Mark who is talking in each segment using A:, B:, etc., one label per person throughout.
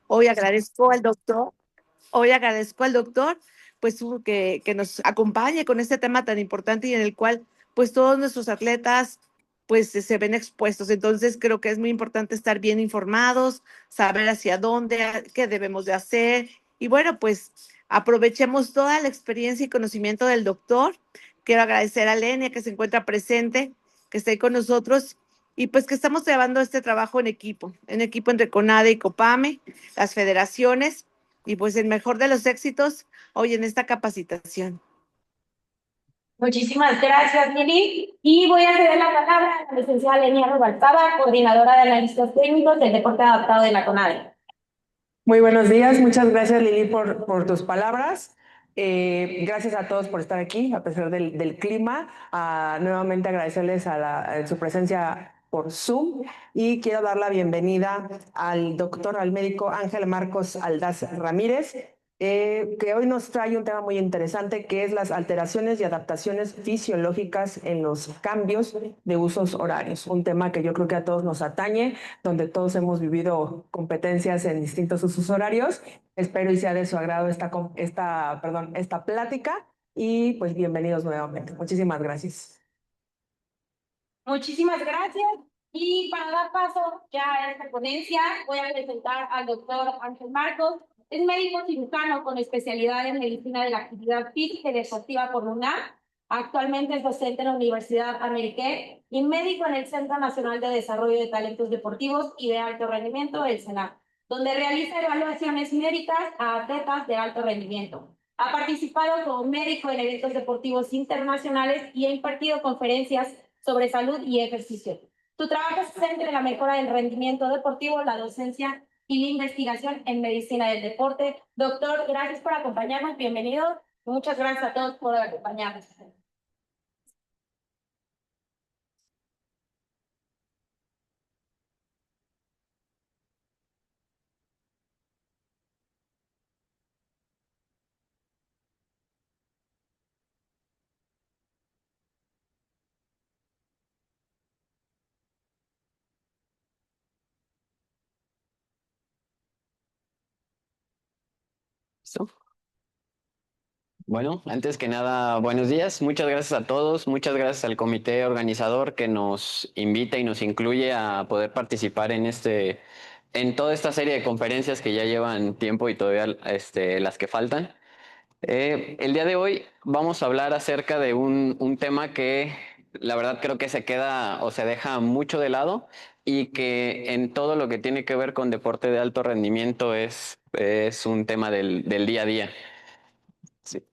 A: Hoy agradezco al doctor, hoy agradezco al doctor, pues que nos acompañe con este tema tan importante y en el cual pues todos nuestros atletas pues se ven expuestos. Entonces creo que es muy importante estar bien informados, saber hacia dónde, qué debemos de hacer. Y bueno, pues aprovechemos toda la experiencia y conocimiento del doctor. Quiero agradecer a Lenia que se encuentra presente, que está ahí con nosotros y pues que estamos llevando este trabajo en equipo entre CONADE y COPAME, las federaciones y pues el mejor de los éxitos hoy en esta capacitación.
B: Muchísimas gracias, Lili. Y voy a ceder la palabra a la licenciada Lenia Rubalcaba, coordinadora de analistas técnicos del deporte adaptado de la CONADE.
C: Muy buenos días, muchas gracias Lili por tus palabras. Gracias a todos por estar aquí, a pesar del clima. Nuevamente agradecerles a su presencia por Zoom y quiero dar la bienvenida al doctor, al médico Ángel Marcos Aldaz Ramírez, que hoy nos trae un tema muy interesante que es las alteraciones y adaptaciones fisiológicas en los cambios de usos horarios. Un tema que yo creo que a todos nos atañe, donde todos hemos vivido competencias en distintos usos horarios. Espero y sea de su agrado esta plática y pues bienvenidos nuevamente. Muchísimas gracias.
B: Muchísimas gracias. Y para dar paso ya a esta ponencia, voy a presentar al doctor Ángel Marcos. Es médico cirujano con especialidad en medicina de la actividad física y deportiva por UNAM. Actualmente es docente en la Universidad Ameriquer y médico en el Centro Nacional de Desarrollo de Talentos Deportivos y de Alto Rendimiento, el CENAR, donde realiza evaluaciones médicas a atletas de alto rendimiento. Ha participado como médico en eventos deportivos internacionales y ha impartido conferencias sobre salud y ejercicio. Tu trabajo se centra en la mejora del rendimiento deportivo, la docencia y la investigación en medicina del deporte. Doctor, gracias por acompañarnos, bienvenido. Muchas gracias a todos por acompañarnos.
D: ¿Listo? Bueno, antes que nada, buenos días. Muchas gracias a todos. Muchas gracias al comité organizador que nos invita y nos incluye a poder participar en toda esta serie de conferencias que ya llevan tiempo y todavía las que faltan. El día de hoy vamos a hablar acerca de un tema que la verdad creo que se queda o se deja mucho de lado y que en todo lo que tiene que ver con deporte de alto rendimiento es un tema del día a día. Sí.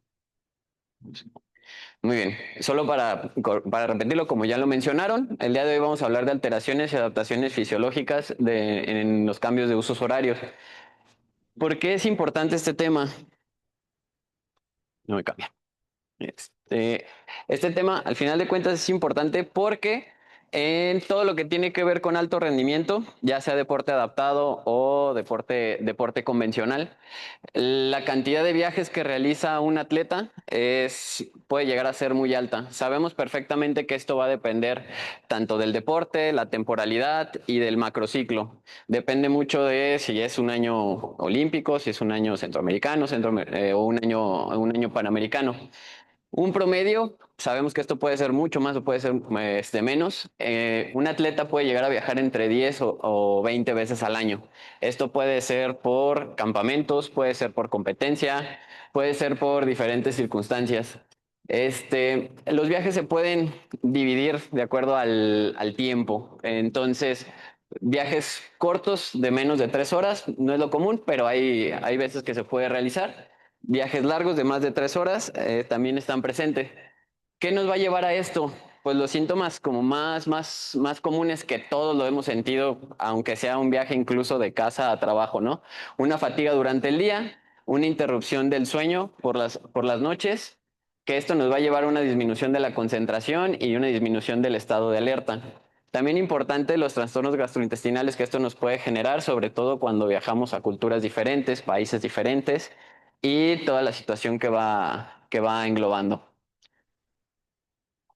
D: Muy bien, solo para repetirlo, como ya lo mencionaron, el día de hoy vamos a hablar de alteraciones y adaptaciones fisiológicas en los cambios de usos horarios. ¿Por qué es importante este tema? No me cambia. Este tema, al final de cuentas, es importante porque en todo lo que tiene que ver con alto rendimiento, ya sea deporte adaptado o deporte convencional, la cantidad de viajes que realiza un atleta puede llegar a ser muy alta. Sabemos perfectamente que esto va a depender tanto del deporte, la temporalidad y del macrociclo. Depende mucho de si es un año olímpico, si es un año centroamericano, o un año panamericano. Un promedio, sabemos que esto puede ser mucho más o puede ser menos. Un atleta puede llegar a viajar entre 10 o 20 veces al año. Esto puede ser por campamentos, puede ser por competencia, puede ser por diferentes circunstancias. Los viajes se pueden dividir de acuerdo al tiempo. Entonces, viajes cortos de menos de 3 horas no es lo común, pero hay veces que se puede realizar. Viajes largos de más de 3 horas también están presentes. ¿Qué nos va a llevar a esto? Pues los síntomas como más comunes que todos lo hemos sentido, aunque sea un viaje incluso de casa a trabajo, ¿no? Una fatiga durante el día, una interrupción del sueño por las noches, que esto nos va a llevar a una disminución de la concentración y una disminución del estado de alerta. También importante los trastornos gastrointestinales que esto nos puede generar, sobre todo cuando viajamos a culturas diferentes, países diferentes y toda la situación que va englobando.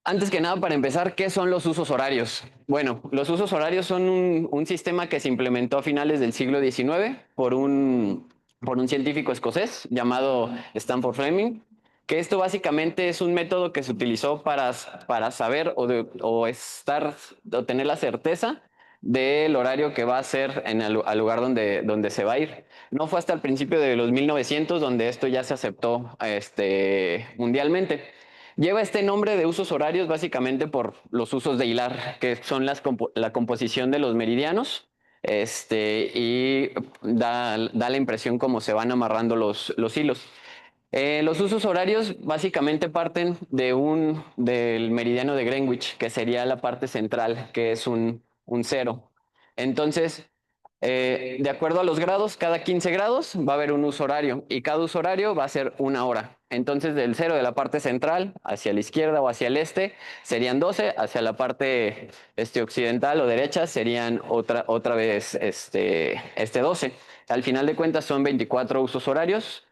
D: Antes que nada, para empezar, ¿qué son los usos horarios? Bueno, los usos horarios son un sistema que se implementó a finales del siglo XIX por un científico escocés llamado Stanford Fleming, que esto básicamente es un método que se utilizó para saber o tener la certeza del horario que va a ser al lugar donde se va a ir. No fue hasta el principio de los 1900 donde esto ya se aceptó mundialmente. Lleva este nombre de usos horarios básicamente por los usos de hilar, que son la composición de los meridianos, y da la impresión como se van amarrando los hilos. Los usos horarios básicamente parten del meridiano de Greenwich, que sería la parte central, que es un cero. Entonces, de acuerdo a los grados, cada 15 grados va a haber un uso horario y cada uso horario va a ser una hora. Entonces, del cero de la parte central hacia la izquierda o hacia el este serían 12, hacia la parte occidental o derecha serían otra vez 12. Al final de cuentas son 24 usos horarios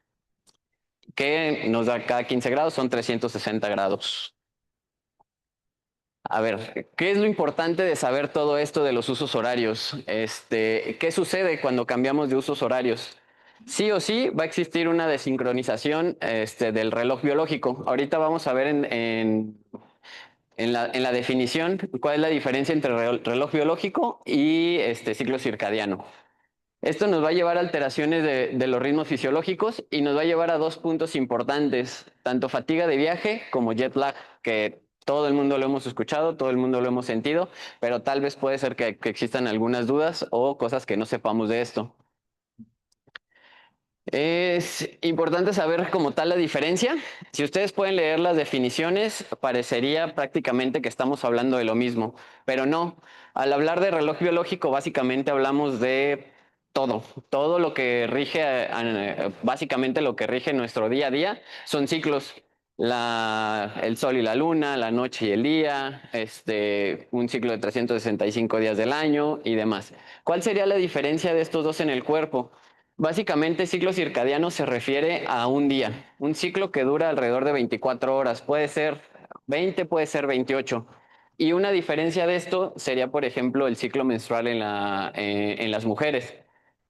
D: que nos da cada 15 grados, son 360 grados. A ver, ¿qué es lo importante de saber todo esto de los usos horarios? ¿Qué sucede cuando cambiamos de usos horarios? Sí o sí va a existir una desincronización del reloj biológico. Ahorita vamos a ver en la definición cuál es la diferencia entre reloj biológico y ciclo circadiano. Esto nos va a llevar a alteraciones de los ritmos fisiológicos y nos va a llevar a dos puntos importantes, tanto fatiga de viaje como jet lag, que todo el mundo lo hemos escuchado, todo el mundo lo hemos sentido, pero tal vez puede ser que existan algunas dudas o cosas que no sepamos de esto. Es importante saber como tal la diferencia. Si ustedes pueden leer las definiciones, parecería prácticamente que estamos hablando de lo mismo, pero no. Al hablar de reloj biológico, básicamente hablamos de todo lo que rige, básicamente lo que rige nuestro día a día son ciclos. El sol y la luna, la noche y el día, un ciclo de 365 días del año y demás. ¿Cuál sería la diferencia de estos dos en el cuerpo? Básicamente, ciclo circadiano se refiere a un día, un ciclo que dura alrededor de 24 horas, puede ser 20, puede ser 28. Y una diferencia de esto sería, por ejemplo, el ciclo menstrual en las mujeres.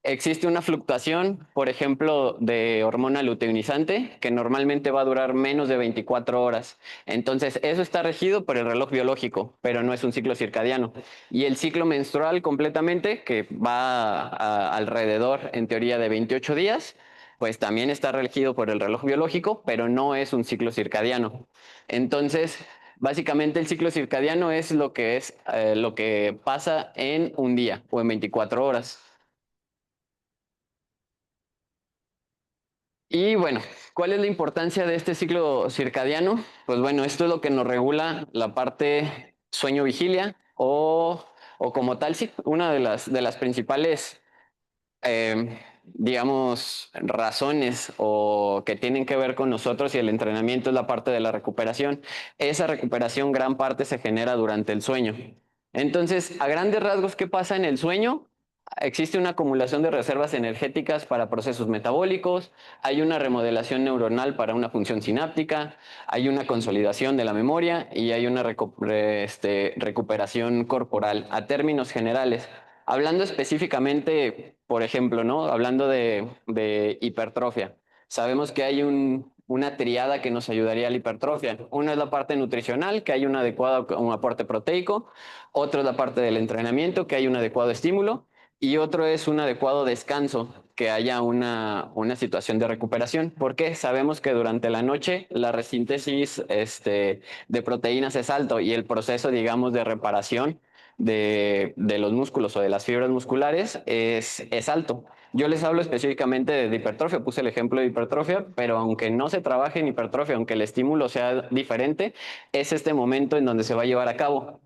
D: Existe una fluctuación, por ejemplo, de hormona luteinizante, que normalmente va a durar menos de 24 horas. Entonces, eso está regido por el reloj biológico, pero no es un ciclo circadiano. Y el ciclo menstrual completamente, que va alrededor, en teoría, de 28 días, pues también está regido por el reloj biológico, pero no es un ciclo circadiano. Entonces, básicamente el ciclo circadiano es lo que pasa en un día o en 24 horas. Y bueno, ¿cuál es la importancia de este ciclo circadiano? Pues bueno, esto es lo que nos regula la parte sueño-vigilia o como tal, sí, una de las principales, digamos, razones o que tienen que ver con nosotros y el entrenamiento es la parte de la recuperación. Esa recuperación gran parte se genera durante el sueño. Entonces, a grandes rasgos, ¿qué pasa en el sueño? Existe una acumulación de reservas energéticas para procesos metabólicos, hay una remodelación neuronal para una función sináptica, hay una consolidación de la memoria y hay una recuperación corporal. A términos generales, hablando específicamente, por ejemplo, ¿no? Hablando de hipertrofia, sabemos que hay una triada que nos ayudaría a la hipertrofia. Una es la parte nutricional, que hay un aporte proteico, otra es la parte del entrenamiento, que hay un adecuado estímulo, y otro es un adecuado descanso, que haya una situación de recuperación, porque sabemos que durante la noche la resíntesis de proteínas es alto y el proceso, digamos, de reparación de los músculos o de las fibras musculares es alto. Yo les hablo específicamente de hipertrofia, puse el ejemplo de hipertrofia, pero aunque no se trabaje en hipertrofia, aunque el estímulo sea diferente, es este momento en donde se va a llevar a cabo.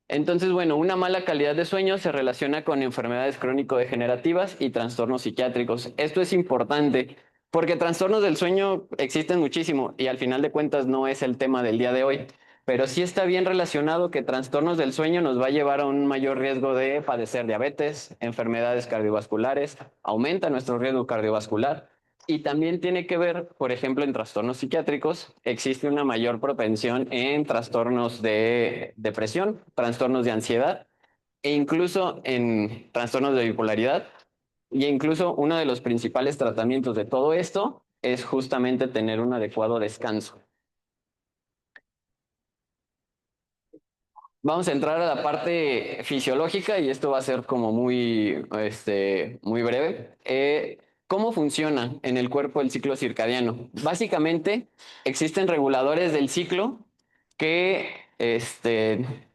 D: Entonces, bueno, una mala calidad de sueño se relaciona con enfermedades crónico-degenerativas y trastornos psiquiátricos. Esto es importante porque trastornos del sueño existen muchísimo y al final de cuentas no es el tema del día de hoy, pero sí está bien relacionado que trastornos del sueño nos va a llevar a un mayor riesgo de padecer diabetes, enfermedades cardiovasculares, aumenta nuestro riesgo cardiovascular, Y también tiene que ver, por ejemplo, en trastornos psiquiátricos, existe una mayor propensión en trastornos de depresión, trastornos de ansiedad e incluso en trastornos de bipolaridad. Y incluso uno de los principales tratamientos de todo esto es justamente tener un adecuado descanso. Vamos a entrar a la parte fisiológica y esto va a ser como muy breve. ¿Cómo funciona en el cuerpo el ciclo circadiano? Básicamente, existen reguladores del ciclo que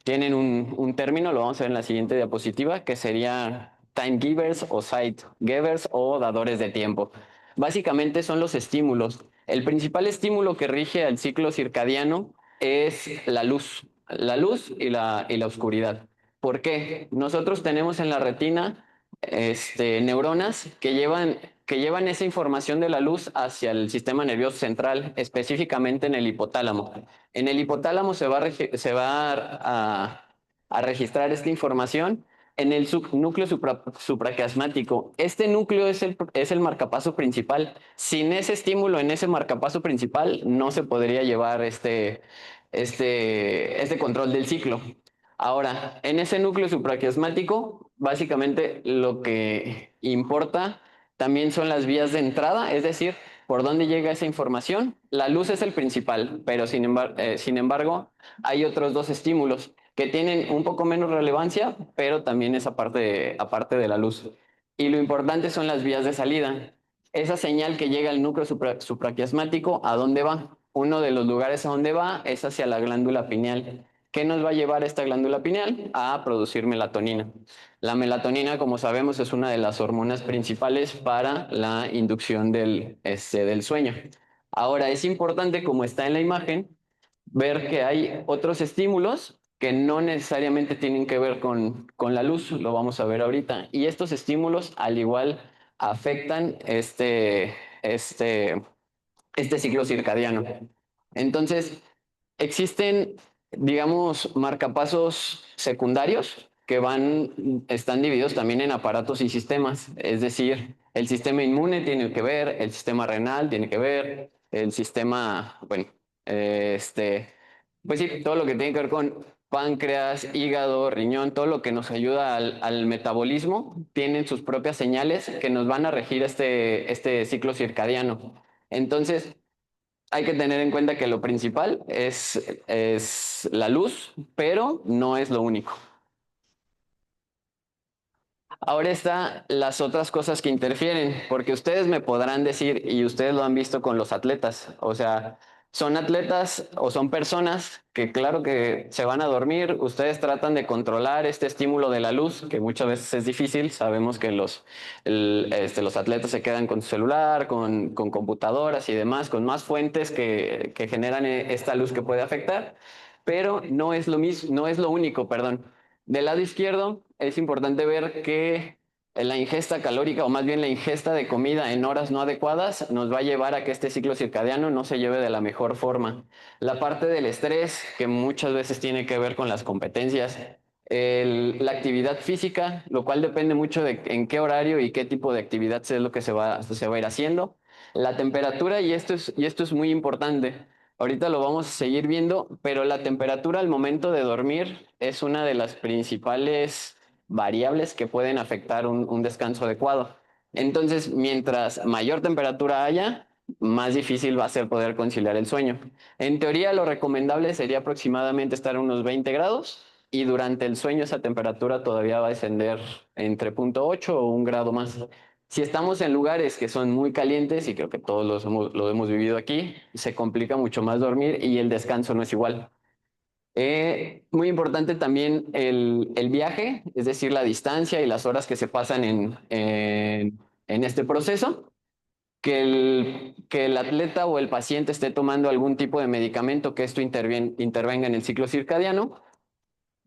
D: tienen un término, lo vamos a ver en la siguiente diapositiva, que sería time givers o site givers o dadores de tiempo. Básicamente son los estímulos. El principal estímulo que rige al ciclo circadiano es la luz y la oscuridad. ¿Por qué? Nosotros tenemos en la retina neuronas que llevan esa información de la luz hacia el sistema nervioso central, específicamente en el hipotálamo. En el hipotálamo se va a registrar esta información en el núcleo supraquiasmático. Este núcleo es el marcapaso principal. Sin ese estímulo en ese marcapaso principal no se podría llevar este control del ciclo. Ahora, en ese núcleo supraquiasmático, básicamente lo que importa también son las vías de entrada, es decir, por dónde llega esa información. La luz es el principal, pero sin embargo, hay otros dos estímulos que tienen un poco menos relevancia, pero también es aparte de la luz. Y lo importante son las vías de salida. Esa señal que llega al núcleo supraquiasmático, ¿a dónde va? Uno de los lugares a donde va es hacia la glándula pineal. ¿Qué nos va a llevar esta glándula pineal? A producir melatonina. La melatonina, como sabemos, es una de las hormonas principales para la inducción del sueño. Ahora, es importante, como está en la imagen, ver que hay otros estímulos que no necesariamente tienen que ver con la luz, lo vamos a ver ahorita. Y estos estímulos, al igual, afectan este ciclo circadiano. Entonces, existen, digamos, marcapasos secundarios que están divididos también en aparatos y sistemas. Es decir, el sistema inmune tiene que ver, el sistema renal tiene que ver, el sistema, bueno, pues sí, todo lo que tiene que ver con páncreas, hígado, riñón, todo lo que nos ayuda al metabolismo, tienen sus propias señales que nos van a regir este ciclo circadiano. Entonces, hay que tener en cuenta que lo principal es la luz, pero no es lo único. Ahora están las otras cosas que interfieren, porque ustedes me podrán decir, y ustedes lo han visto con los atletas, o sea, son atletas o son personas que claro que se van a dormir, ustedes tratan de controlar este estímulo de la luz, que muchas veces es difícil, sabemos que los atletas se quedan con su celular, con computadoras y demás, con más fuentes que generan esta luz que puede afectar, pero no es lo mismo, no es lo único, perdón. Del lado izquierdo es importante ver que la ingesta calórica o más bien la ingesta de comida en horas no adecuadas nos va a llevar a que este ciclo circadiano no se lleve de la mejor forma. La parte del estrés, que muchas veces tiene que ver con las competencias, la actividad física, lo cual depende mucho de en qué horario y qué tipo de actividad es lo que se va a ir haciendo. La temperatura, y esto es muy importante. Ahorita lo vamos a seguir viendo, pero la temperatura al momento de dormir es una de las principales variables que pueden afectar un descanso adecuado. Entonces, mientras mayor temperatura haya, más difícil va a ser poder conciliar el sueño. En teoría, lo recomendable sería aproximadamente estar a unos 20 grados y durante el sueño esa temperatura todavía va a descender entre 0.8 o 1 grado más. Si estamos en lugares que son muy calientes, y creo que todos lo hemos vivido aquí, se complica mucho más dormir y el descanso no es igual. Muy importante también el viaje, es decir, la distancia y las horas que se pasan en este proceso. Que el atleta o el paciente esté tomando algún tipo de medicamento que esto intervenga en el ciclo circadiano.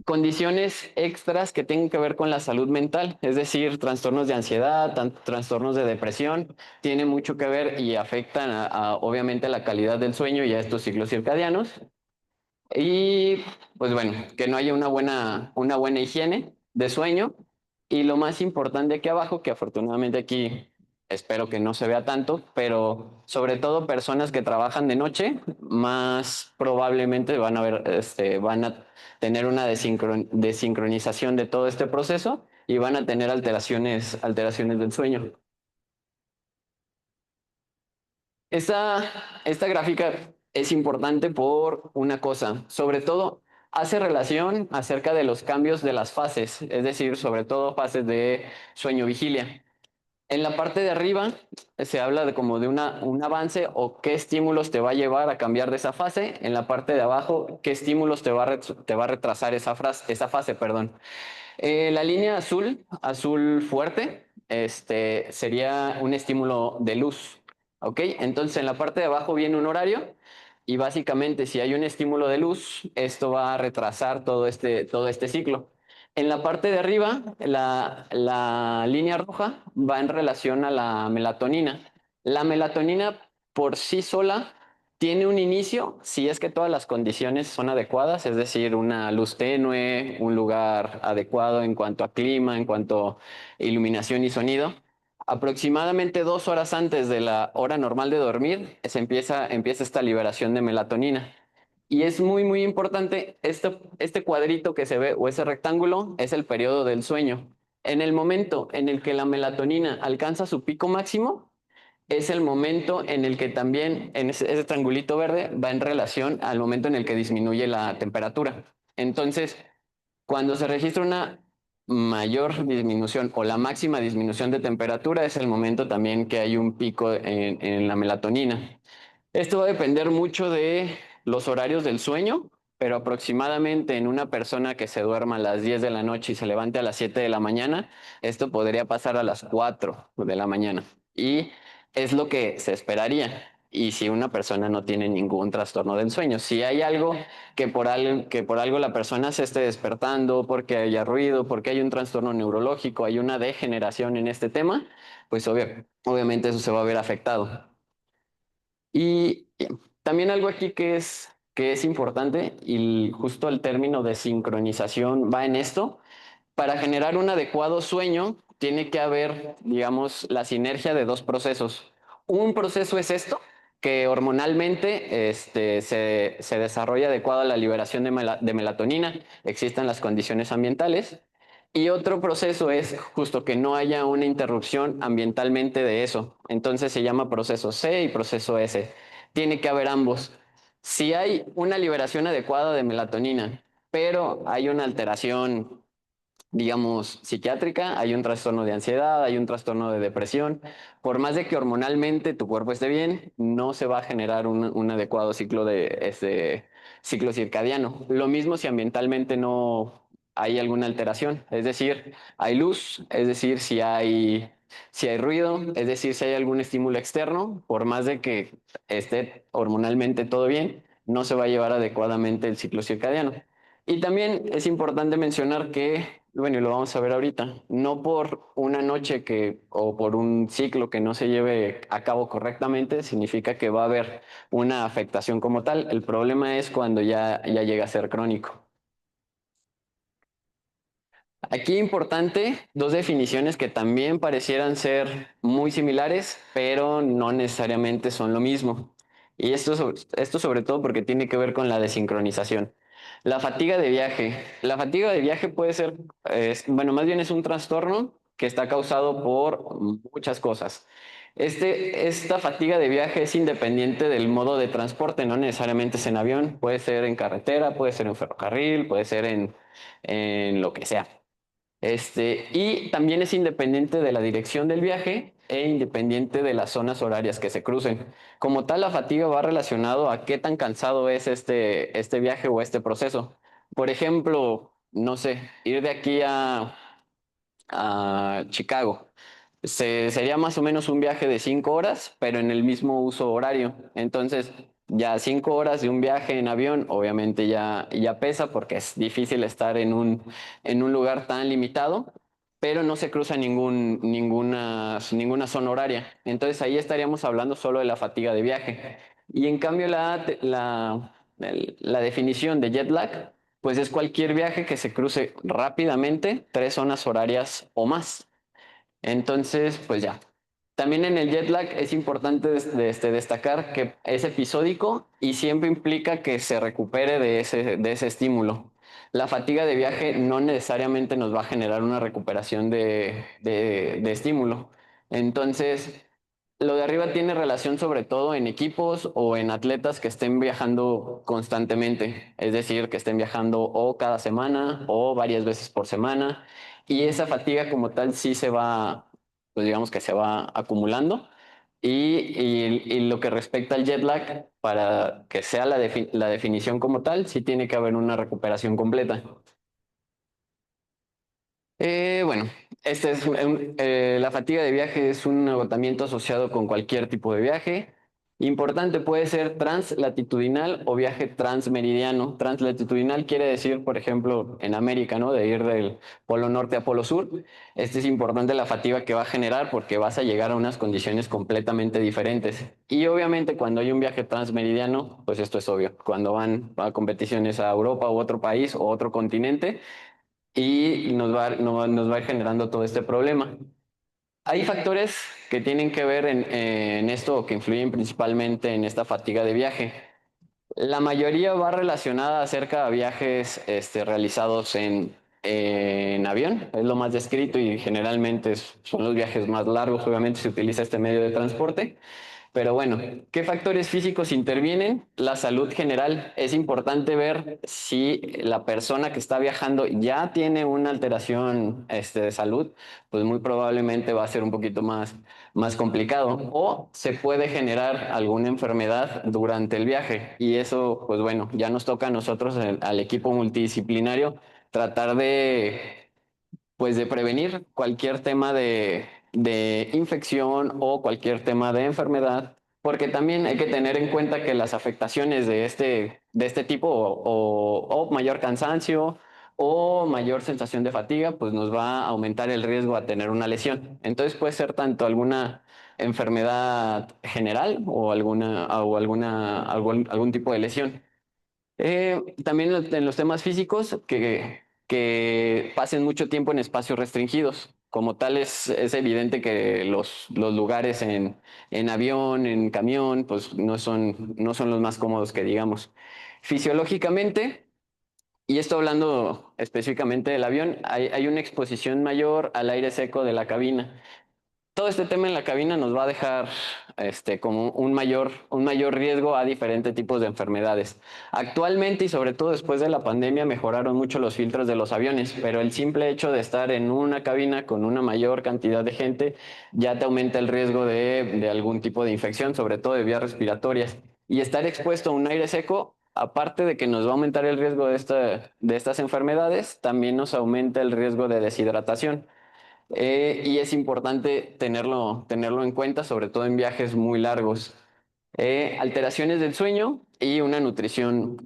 D: Condiciones extras que tengan que ver con la salud mental, es decir, trastornos de ansiedad, trastornos de depresión, tiene mucho que ver y afectan obviamente la calidad del sueño y a estos ciclos circadianos. Y pues bueno, que no haya una buena higiene de sueño. Y lo más importante aquí abajo, que afortunadamente aquí espero que no se vea tanto, pero sobre todo personas que trabajan de noche, más probablemente van a ver, van a tener una desincronización de todo este proceso y van a tener alteraciones del sueño. Esta gráfica es importante por una cosa, sobre todo hace relación acerca de los cambios de las fases, es decir, sobre todo fases de sueño-vigilia. En la parte de arriba se habla de como de un avance o qué estímulos te va a llevar a cambiar de esa fase. En la parte de abajo, qué estímulos te va a retrasar esa fase, perdón. La línea azul, azul fuerte, sería un estímulo de luz. ¿Ok? Entonces en la parte de abajo viene un horario y básicamente si hay un estímulo de luz, esto va a retrasar todo este ciclo. En la parte de arriba, la línea roja va en relación a la melatonina. La melatonina por sí sola tiene un inicio si es que todas las condiciones son adecuadas, es decir, una luz tenue, un lugar adecuado en cuanto a clima, en cuanto a iluminación y sonido. Aproximadamente 2 horas antes de la hora normal de dormir, empieza esta liberación de melatonina. Y es muy, muy importante, este cuadrito que se ve o ese rectángulo es el periodo del sueño. En el momento en el que la melatonina alcanza su pico máximo, es el momento en el que también en ese triangulito verde va en relación al momento en el que disminuye la temperatura. Entonces, cuando se registra una mayor disminución o la máxima disminución de temperatura, es el momento también que hay un pico en la melatonina. Esto va a depender mucho de los horarios del sueño, pero aproximadamente en una persona que se duerma a las 10 de la noche y se levante a las 7 de la mañana, esto podría pasar a las 4 de la mañana. Y es lo que se esperaría. Y si una persona no tiene ningún trastorno del sueño, si hay algo que por algo la persona se esté despertando, porque haya ruido, porque hay un trastorno neurológico, hay una degeneración en este tema, pues obviamente eso se va a ver afectado. Y también algo aquí que es importante, y justo el término de sincronización va en esto. Para generar un adecuado sueño, tiene que haber, digamos, la sinergia de dos procesos. Un proceso es esto, que hormonalmente se desarrolla adecuado a la liberación de melatonina, existen las condiciones ambientales. Y otro proceso es justo que no haya una interrupción ambientalmente de eso. Entonces se llama proceso C y proceso S. Tiene que haber ambos. Si hay una liberación adecuada de melatonina, pero hay una alteración, digamos, psiquiátrica, hay un trastorno de ansiedad, hay un trastorno de depresión. Por más de que hormonalmente tu cuerpo esté bien, no se va a generar un adecuado ciclo circadiano. Lo mismo si ambientalmente no hay alguna alteración, es decir, hay luz, es decir, si hay ruido, es decir, si hay algún estímulo externo, por más de que esté hormonalmente todo bien, no se va a llevar adecuadamente el ciclo circadiano. Y también es importante mencionar que, bueno, y lo vamos a ver ahorita, no por una noche o por un ciclo que no se lleve a cabo correctamente, significa que va a haber una afectación como tal. El problema es cuando ya llega a ser crónico. Aquí importante, dos definiciones que también parecieran ser muy similares, pero no necesariamente son lo mismo. Y esto sobre todo porque tiene que ver con la desincronización. La fatiga de viaje. La fatiga de viaje puede ser, bueno, más bien es un trastorno que está causado por muchas cosas. Esta fatiga de viaje es independiente del modo de transporte, no necesariamente es en avión, puede ser en carretera, puede ser en ferrocarril, puede ser en lo que sea. Y también es independiente de la dirección del viaje e independiente de las zonas horarias que se crucen. Como tal, la fatiga va relacionado a qué tan cansado es este viaje o este proceso. Por ejemplo, no sé, ir de aquí a Chicago. Sería más o menos un viaje de 5 horas, pero en el mismo uso horario. Entonces, ya 5 horas de un viaje en avión, obviamente ya pesa porque es difícil estar en un lugar tan limitado, pero no se cruza ninguna zona horaria. Entonces, ahí estaríamos hablando solo de la fatiga de viaje. Y en cambio, la definición de jet lag, pues es cualquier viaje que se cruce rápidamente 3 zonas horarias o más. Entonces, pues ya, También en el jet lag es importante destacar que es episódico y siempre implica que se recupere de ese estímulo. La fatiga de viaje no necesariamente nos va a generar una recuperación de estímulo. Entonces, lo de arriba tiene relación sobre todo en equipos o en atletas que estén viajando constantemente, es decir, que estén viajando o cada semana o varias veces por semana. Y esa fatiga como tal sí se va, pues digamos que se va acumulando. Y lo que respecta al jet lag, para que sea la definición como tal, sí tiene que haber una recuperación completa. Bueno, la fatiga de viaje es un agotamiento asociado con cualquier tipo de viaje. Importante puede ser translatitudinal o viaje transmeridiano. Translatitudinal quiere decir, por ejemplo, en América, ¿no? De ir del polo norte a polo sur. Este es importante la fatiga que va a generar porque vas a llegar a unas condiciones completamente diferentes. Y obviamente cuando hay un viaje transmeridiano, pues esto es obvio. Cuando van a competiciones a Europa u otro país o otro continente, y nos va a ir generando todo este problema. Hay factores que tienen que ver en esto o que influyen principalmente en esta fatiga de viaje. La mayoría va relacionada acerca de viajes realizados en avión, es lo más descrito y generalmente son los viajes más largos, obviamente se utiliza este medio de transporte. Pero bueno, ¿qué factores físicos intervienen? La salud general. Es importante ver si la persona que está viajando ya tiene una alteración de salud, pues muy probablemente va a ser un poquito más complicado. O se puede generar alguna enfermedad durante el viaje. Y eso, pues bueno, ya nos toca a nosotros, al equipo multidisciplinario, tratar pues de prevenir cualquier tema de infección o cualquier tema de enfermedad, porque también hay que tener en cuenta que las afectaciones de este tipo o mayor cansancio o mayor sensación de fatiga, pues nos va a aumentar el riesgo a tener una lesión. Entonces puede ser tanto alguna enfermedad general o algún tipo de lesión. También en los temas físicos, que pasen mucho tiempo en espacios restringidos. Como tal, es evidente que los lugares en avión, en camión, pues no son los más cómodos que digamos. Fisiológicamente, y esto hablando específicamente del avión, hay una exposición mayor al aire seco de la cabina. Todo este tema en la cabina nos va a dejar como un mayor riesgo a diferentes tipos de enfermedades. Actualmente y sobre todo después de la pandemia mejoraron mucho los filtros de los aviones, pero el simple hecho de estar en una cabina con una mayor cantidad de gente ya te aumenta el riesgo de algún tipo de infección, sobre todo de vías respiratorias. Y estar expuesto a un aire seco, aparte de que nos va a aumentar el riesgo de estas enfermedades, también nos aumenta el riesgo de deshidratación. Y es importante tenerlo en cuenta, sobre todo en viajes muy largos. Alteraciones del sueño y una nutrición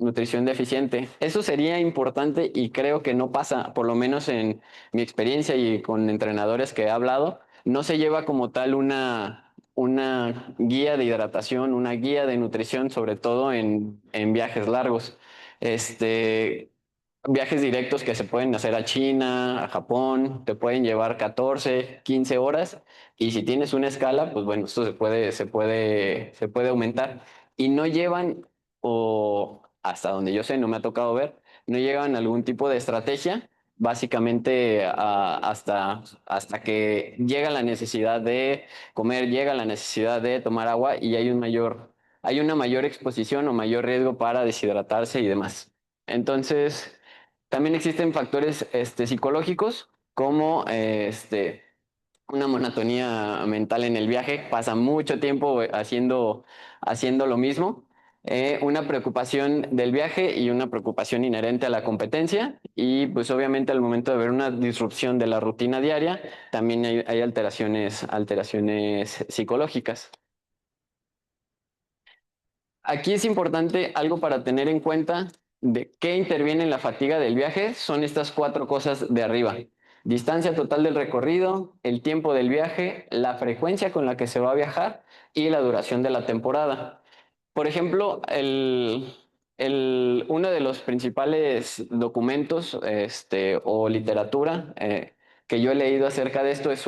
D: deficiente. Eso sería importante y creo que no pasa, por lo menos en mi experiencia y con entrenadores que he hablado, no se lleva como tal una guía de hidratación, una guía de nutrición, sobre todo en viajes largos. Este, Viajes directos que se pueden hacer a China, a Japón, te pueden llevar 14, 15 horas y si tienes una escala, pues bueno, esto se puede aumentar. Y no llevan, o hasta donde yo sé, no me ha tocado ver, no llevan algún tipo de estrategia, básicamente hasta que llega la necesidad de comer, llega la necesidad de tomar agua y hay una mayor exposición o mayor riesgo para deshidratarse y demás. Entonces, también existen factores psicológicos como una monotonía mental en el viaje, pasa mucho tiempo haciendo lo mismo, una preocupación del viaje y una preocupación inherente a la competencia y pues obviamente al momento de ver una disrupción de la rutina diaria, también hay alteraciones psicológicas. Aquí es importante algo para tener en cuenta de qué interviene en la fatiga del viaje. Son estas cuatro cosas de arriba. Distancia total del recorrido, el tiempo del viaje, la frecuencia con la que se va a viajar y la duración de la temporada. Por ejemplo, uno de los principales documentos o literatura que yo he leído acerca de esto es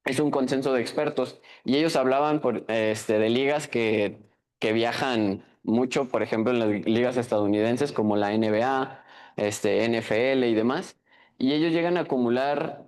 D: es un consenso de expertos y ellos hablaban de ligas que viajan mucho, por ejemplo, en las ligas estadounidenses como la NBA, NFL y demás, y ellos llegan a acumular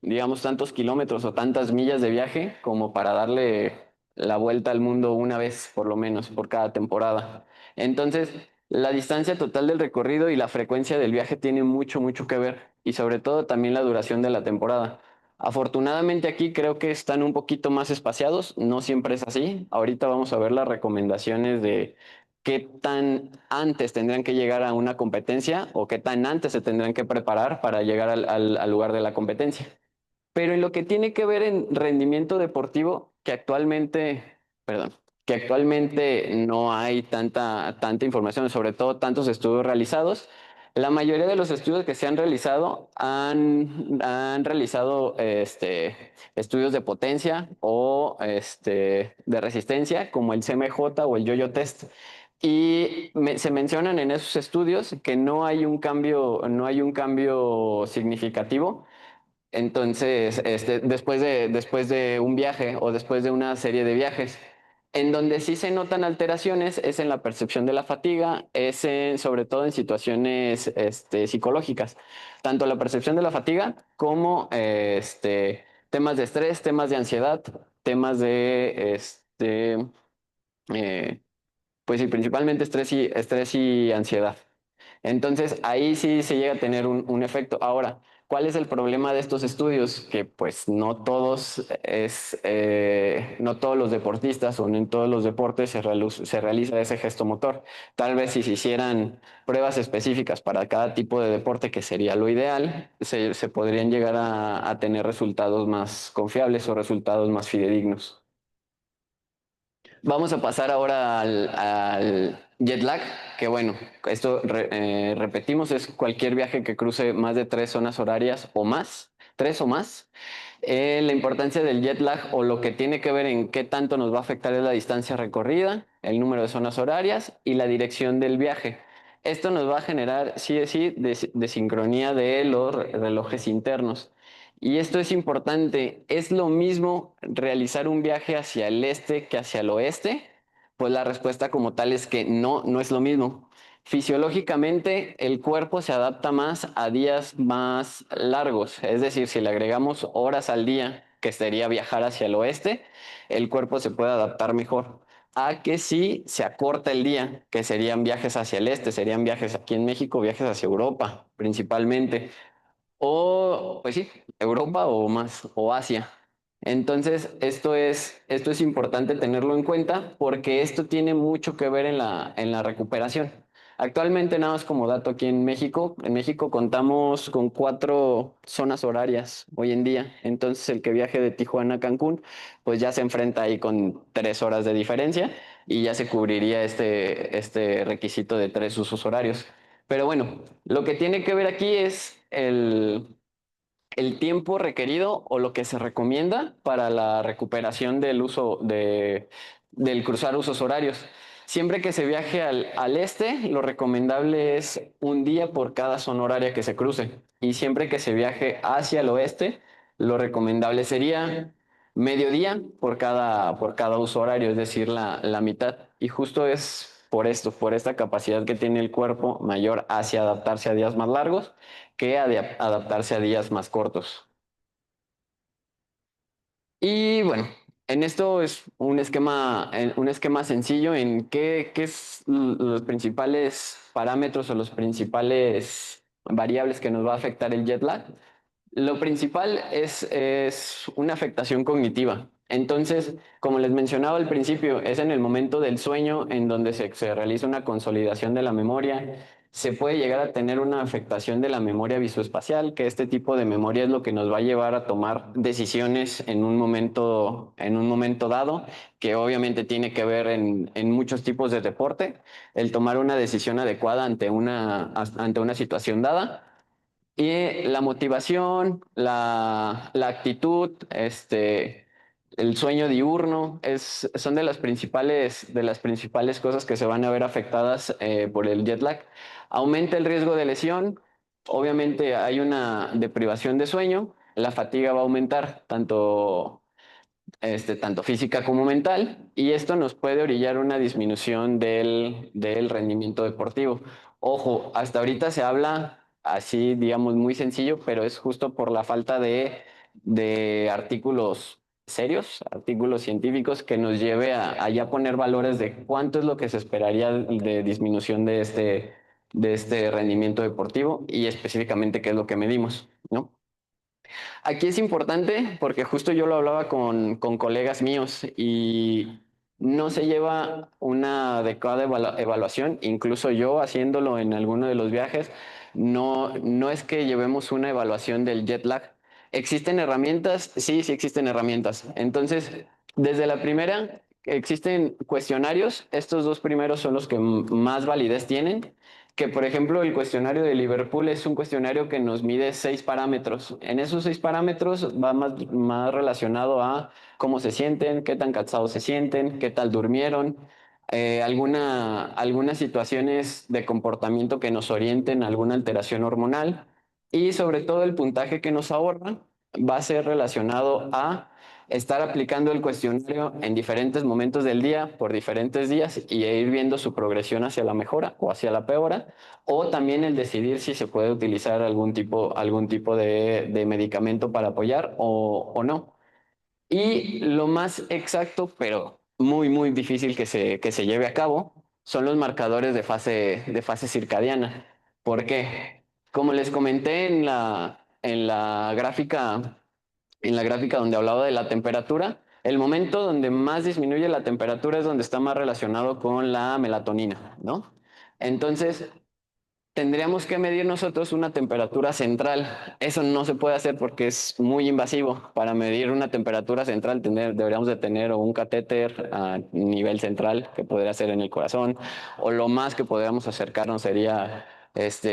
D: digamos, tantos kilómetros o tantas millas de viaje como para darle la vuelta al mundo una vez, por lo menos, por cada temporada. Entonces, la distancia total del recorrido y la frecuencia del viaje tiene mucho, mucho que ver, y sobre todo también la duración de la temporada. Afortunadamente aquí creo que están un poquito más espaciados, no siempre es así. Ahorita vamos a ver las recomendaciones de qué tan antes tendrán que llegar a una competencia o qué tan antes se tendrán que preparar para llegar al lugar de la competencia. Pero en lo que tiene que ver en rendimiento deportivo, perdón, que actualmente no hay tanta información, sobre todo tantos estudios realizados. La mayoría de los estudios que se han realizado han realizado estudios de potencia o de resistencia, como el CMJ o el Yo-Yo Test. Y se mencionan en esos estudios que no hay un cambio significativo. Entonces, después de un viaje o después de una serie de viajes, en donde sí se notan alteraciones es en la percepción de la fatiga, sobre todo en situaciones psicológicas, tanto la percepción de la fatiga como temas de estrés, temas de ansiedad, temas de eh, pues sí, principalmente estrés y ansiedad. Entonces, ahí sí se llega a tener un efecto. Ahora, ¿cuál es el problema de estos estudios? Que pues no todos los deportistas o no en todos los deportes se realiza ese gesto motor. Tal vez si se hicieran pruebas específicas para cada tipo de deporte, que sería lo ideal, se podrían llegar a tener resultados más confiables o resultados más fidedignos. Vamos a pasar ahora al jet lag, que bueno, esto repetimos, es cualquier viaje que cruce más de 3 zonas horarias o más, 3 o más. La importancia del jet lag o lo que tiene que ver en qué tanto nos va a afectar es la distancia recorrida, el número de zonas horarias y la dirección del viaje. Esto nos va a generar, sí o sí, desincronía de los relojes internos. Y esto es importante. ¿Es lo mismo realizar un viaje hacia el este que hacia el oeste? Pues la respuesta como tal es que no, no es lo mismo. Fisiológicamente, el cuerpo se adapta más a días más largos. Es decir, si le agregamos horas al día, que sería viajar hacia el oeste, el cuerpo se puede adaptar mejor. A que si se acorta el día, que serían viajes hacia el este, serían viajes aquí en México, viajes hacia Europa principalmente. O, pues sí, Europa o más, o Asia. Entonces, esto es importante tenerlo en cuenta porque esto tiene mucho que ver en la recuperación. Actualmente, nada más como dato aquí en México contamos con 4 zonas horarias hoy en día. Entonces, el que viaje de Tijuana a Cancún, pues ya se enfrenta ahí con 3 horas de diferencia y ya se cubriría este requisito de 3 usos horarios. Pero bueno, lo que tiene que ver aquí es el tiempo requerido o lo que se recomienda para la recuperación del cruzar usos horarios. Siempre que se viaje al este, lo recomendable es un día por cada zona horaria que se cruce. Y siempre que se viaje hacia el oeste, lo recomendable sería mediodía por cada uso horario, es decir, la mitad. Y justo es por esto, por esta capacidad que tiene el cuerpo mayor hacia adaptarse a días más largos que adaptarse a días más cortos. Y bueno, en esto es un esquema sencillo en qué es los principales parámetros o los principales variables que nos va a afectar el jet lag. Lo principal es una afectación cognitiva. Entonces, como les mencionaba al principio, es en el momento del sueño en donde se realiza una consolidación de la memoria. Se puede llegar a tener una afectación de la memoria visoespacial, que este tipo de memoria es lo que nos va a llevar a tomar decisiones en un momento dado, que obviamente tiene que ver en muchos tipos de deporte, el tomar una decisión adecuada ante una situación dada. Y la motivación, la actitud, el sueño diurno, son de las principales cosas que se van a ver afectadas por el jet lag. Aumenta el riesgo de lesión, obviamente hay una deprivación de sueño, la fatiga va a aumentar, tanto física como mental, y esto nos puede orillar una disminución del rendimiento deportivo. Ojo, hasta ahorita se habla así, digamos, muy sencillo, pero es justo por la falta de artículos serios, artículos científicos que nos lleve a ya poner valores de cuánto es lo que se esperaría de disminución de este rendimiento deportivo y específicamente qué es lo que medimos, ¿no? Aquí es importante porque justo yo lo hablaba con colegas míos y no se lleva una adecuada evaluación, incluso yo haciéndolo en alguno de los viajes, no es que llevemos una evaluación del jet lag. ¿Existen herramientas? Sí, sí existen herramientas. Entonces, desde la primera, existen cuestionarios, estos dos primeros son los que más validez tienen, que por ejemplo el cuestionario de Liverpool es un cuestionario que nos mide 6 parámetros. En esos 6 parámetros va más relacionado a cómo se sienten, qué tan cansados se sienten, qué tal durmieron, algunas situaciones de comportamiento que nos orienten a alguna alteración hormonal y sobre todo el puntaje que nos ahorra va a ser relacionado a estar aplicando el cuestionario en diferentes momentos del día por diferentes días y ir viendo su progresión hacia la mejora o hacia la peora, o también el decidir si se puede utilizar algún tipo de medicamento para apoyar o no. Y lo más exacto, pero muy, muy difícil que se lleve a cabo, son los marcadores de fase circadiana. ¿Por qué? Como les comenté en la gráfica donde hablaba de la temperatura, el momento donde más disminuye la temperatura es donde está más relacionado con la melatonina, ¿no? Entonces, tendríamos que medir nosotros una temperatura central. Eso no se puede hacer porque es muy invasivo. Para medir una temperatura central deberíamos de tener un catéter a nivel central que podría ser en el corazón, o lo más que podríamos acercarnos sería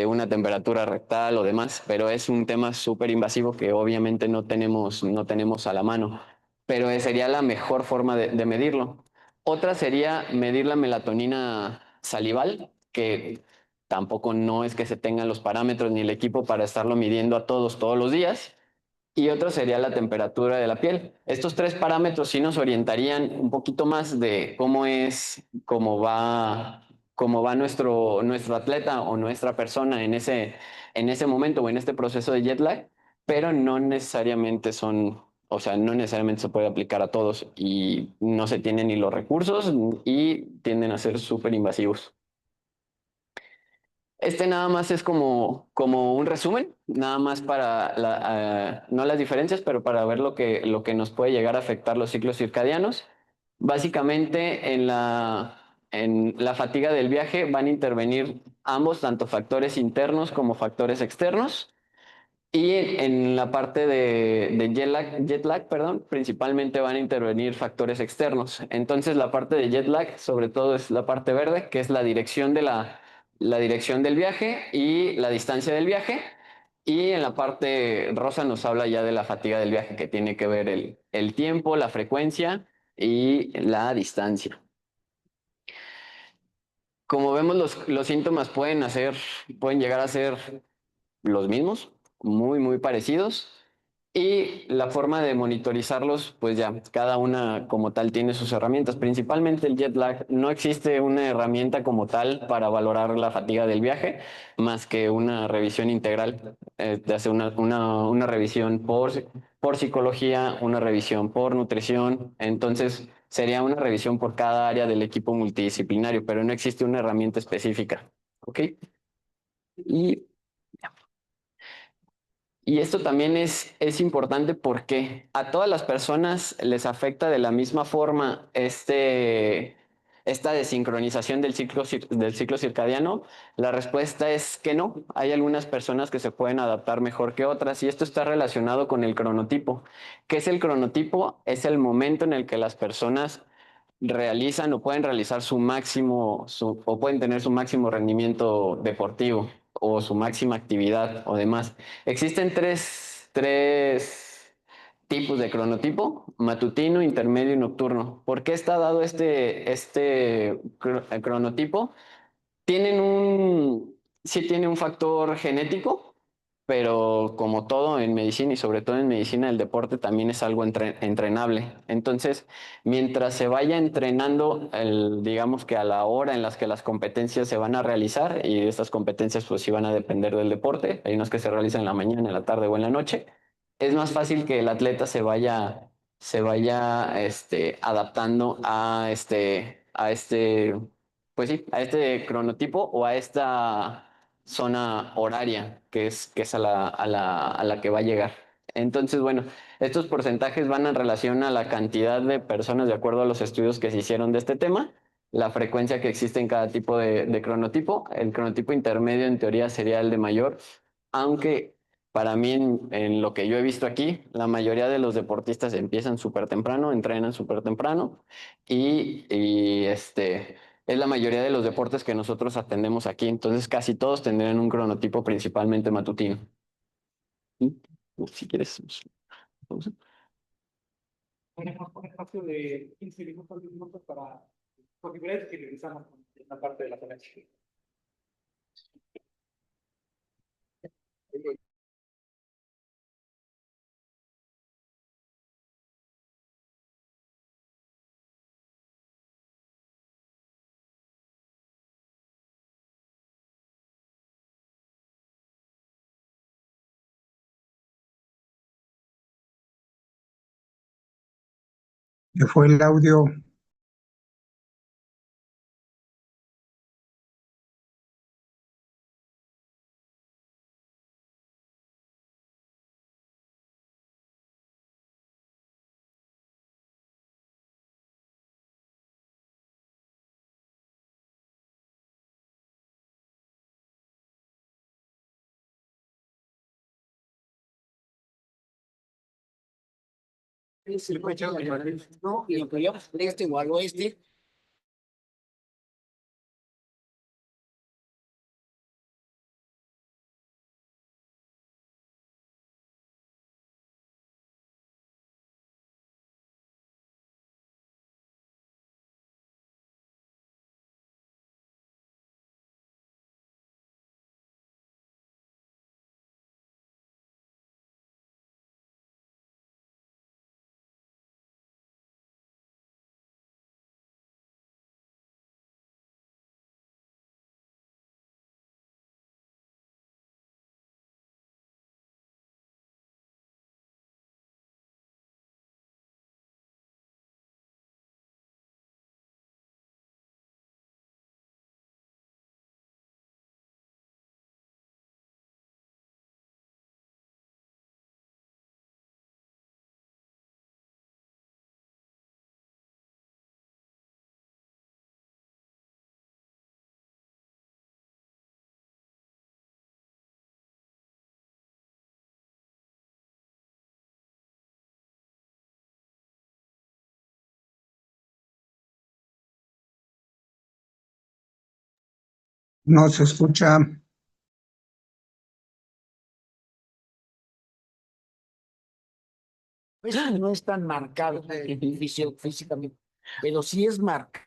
D: una temperatura rectal o demás, pero es un tema súper invasivo que obviamente no tenemos a la mano, pero sería la mejor forma de medirlo. Otra sería medir la melatonina salival, que tampoco no es que se tengan los parámetros ni el equipo para estarlo midiendo a todos los días. Y otro sería la temperatura de la piel. Estos 3 parámetros sí nos orientarían un poquito más de cómo va nuestro atleta o nuestra persona en ese momento o en este proceso de jet lag, pero no necesariamente no necesariamente se puede aplicar a todos y no se tienen ni los recursos y tienden a ser súper invasivos. Nada más es como un resumen, nada más para, no las diferencias, pero para ver lo que nos puede llegar a afectar los ciclos circadianos. Básicamente, en la fatiga del viaje van a intervenir ambos, tanto factores internos como factores externos. Y en la parte de jet lag, perdón, principalmente van a intervenir factores externos. Entonces, la parte de jet lag, sobre todo, es la parte verde, que es la dirección del viaje y la distancia del viaje. Y en la parte rosa nos habla ya de la fatiga del viaje, que tiene que ver el tiempo, la frecuencia y la distancia. Como vemos, los síntomas pueden llegar a ser los mismos, muy, muy parecidos. Y la forma de monitorizarlos, pues ya, cada una como tal tiene sus herramientas. Principalmente el jet lag. No existe una herramienta como tal para valorar la fatiga del viaje, más que una revisión integral. Te hace una revisión por psicología, una revisión por nutrición. Entonces, sería una revisión por cada área del equipo multidisciplinario, pero no existe una herramienta específica. ¿Ok? Y Y esto también es importante porque a todas las personas les afecta de la misma forma esta desincronización del ciclo circadiano. La respuesta es que no. Hay algunas personas que se pueden adaptar mejor que otras y esto está relacionado con el cronotipo. ¿Qué es el cronotipo? Es el momento en el que las personas realizan o pueden realizar o pueden tener su máximo rendimiento deportivo o su máxima actividad o demás. Existen tres tipos de cronotipo: matutino, intermedio y nocturno. ¿Por qué está dado este cronotipo? Sí tiene un factor genético, pero como todo en medicina y sobre todo en medicina el deporte también es algo entrenable. Entonces, mientras se vaya entrenando, digamos que a la hora en las que las competencias se van a realizar, y estas competencias pues sí van a depender del deporte, hay unos que se realizan en la mañana, en la tarde o en la noche, es más fácil que el atleta se vaya adaptando pues sí, a este cronotipo o a esta zona horaria que es a la que va a llegar. Entonces, bueno, estos porcentajes van en relación a la cantidad de personas de acuerdo a los estudios que se hicieron de este tema, la frecuencia que existe en cada tipo de cronotipo. El cronotipo intermedio en teoría sería el de mayor, aunque para mí en lo que yo he visto aquí, la mayoría de los deportistas empiezan súper temprano, entrenan súper temprano y es la mayoría de los deportes que nosotros atendemos aquí, entonces casi todos tendrían un cronotipo principalmente matutino. ¿Sí? Si quieres. Pausa.
E: Tenemos un espacio de 15 minutos, 10 minutos para configurar y regresamos con la parte de la ponencia.
F: Que fue el audio.
G: Es el coche, ¿no? Y lo que yo de este o al oeste. No se escucha. Pues no es tan marcado físicamente, pero sí es marcado.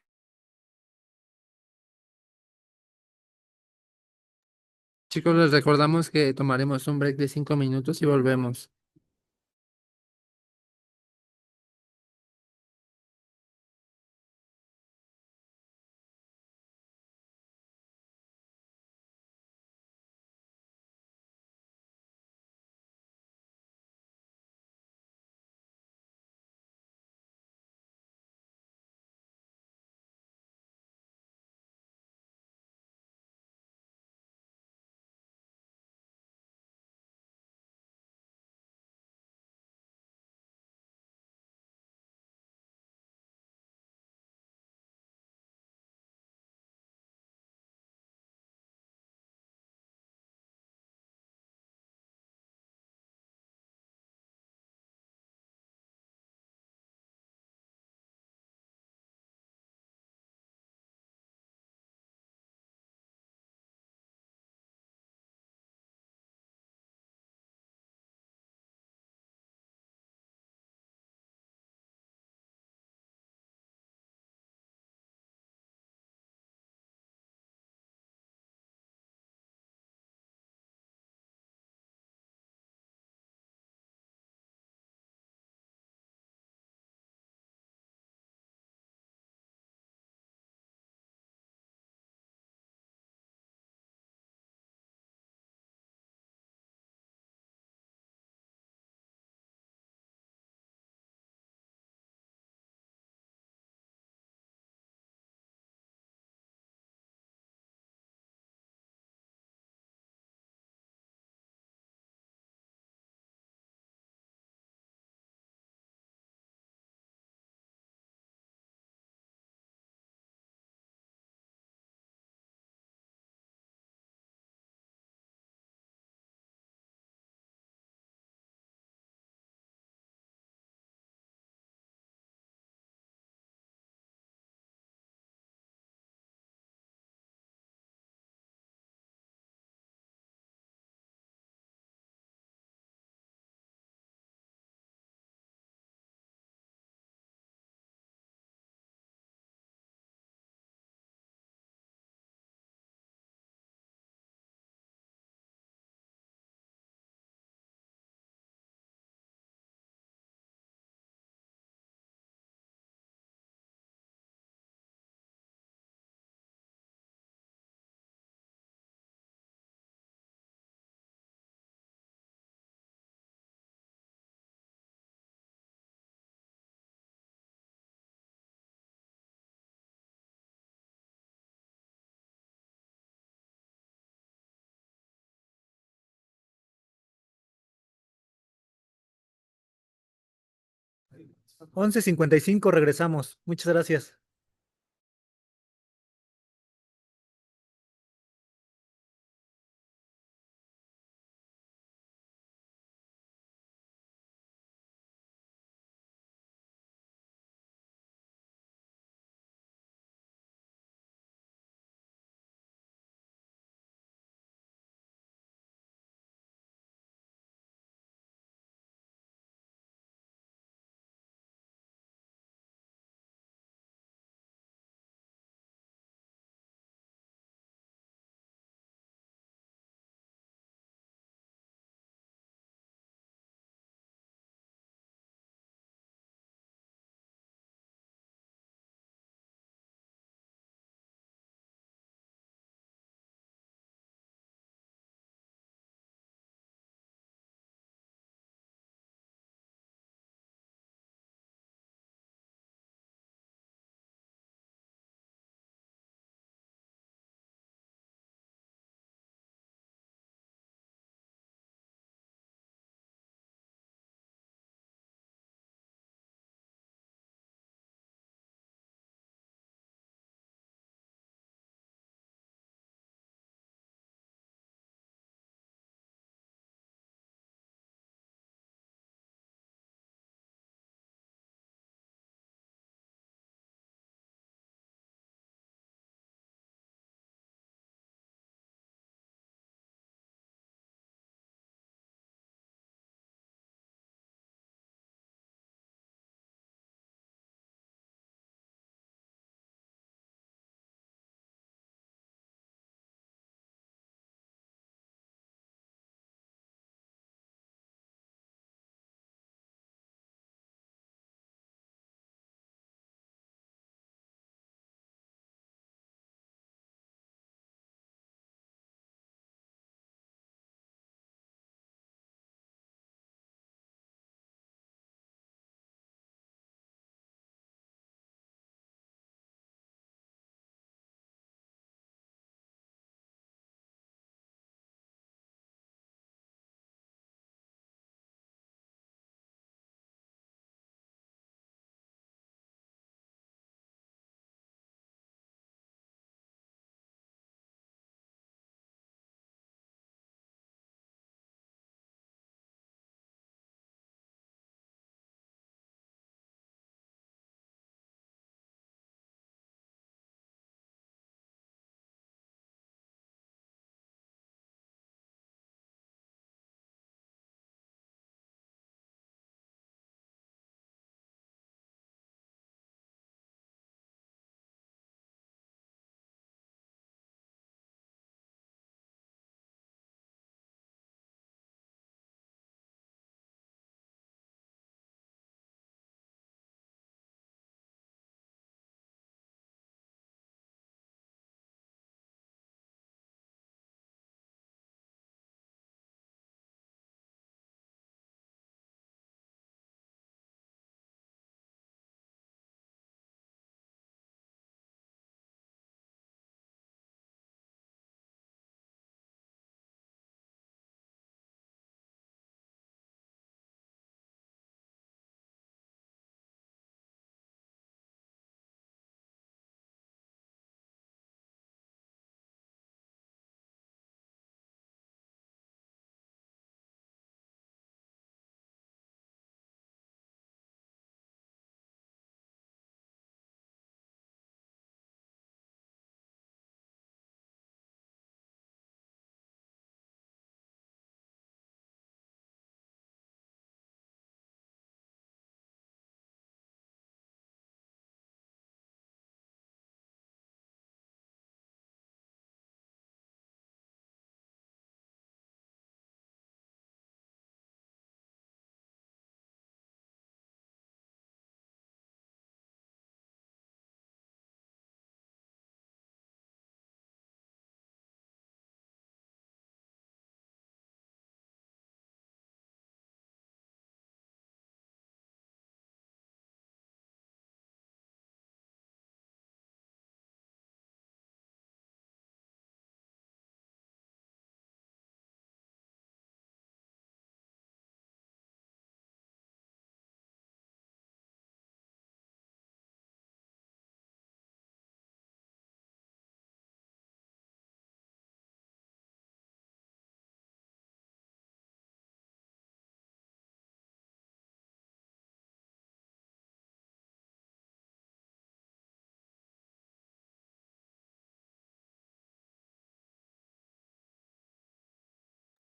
H: Chicos, les recordamos que tomaremos un break de 5 minutos y volvemos.
E: 11:55 regresamos. Muchas gracias.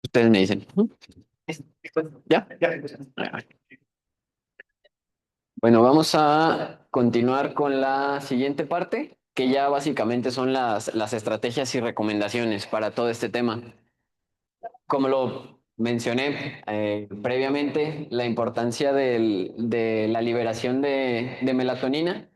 D: Ustedes me dicen. ¿Ya? Bueno, vamos a continuar con la siguiente parte, que ya básicamente son las estrategias y recomendaciones para todo este tema. Como lo mencioné previamente, la importancia de la liberación de melatonina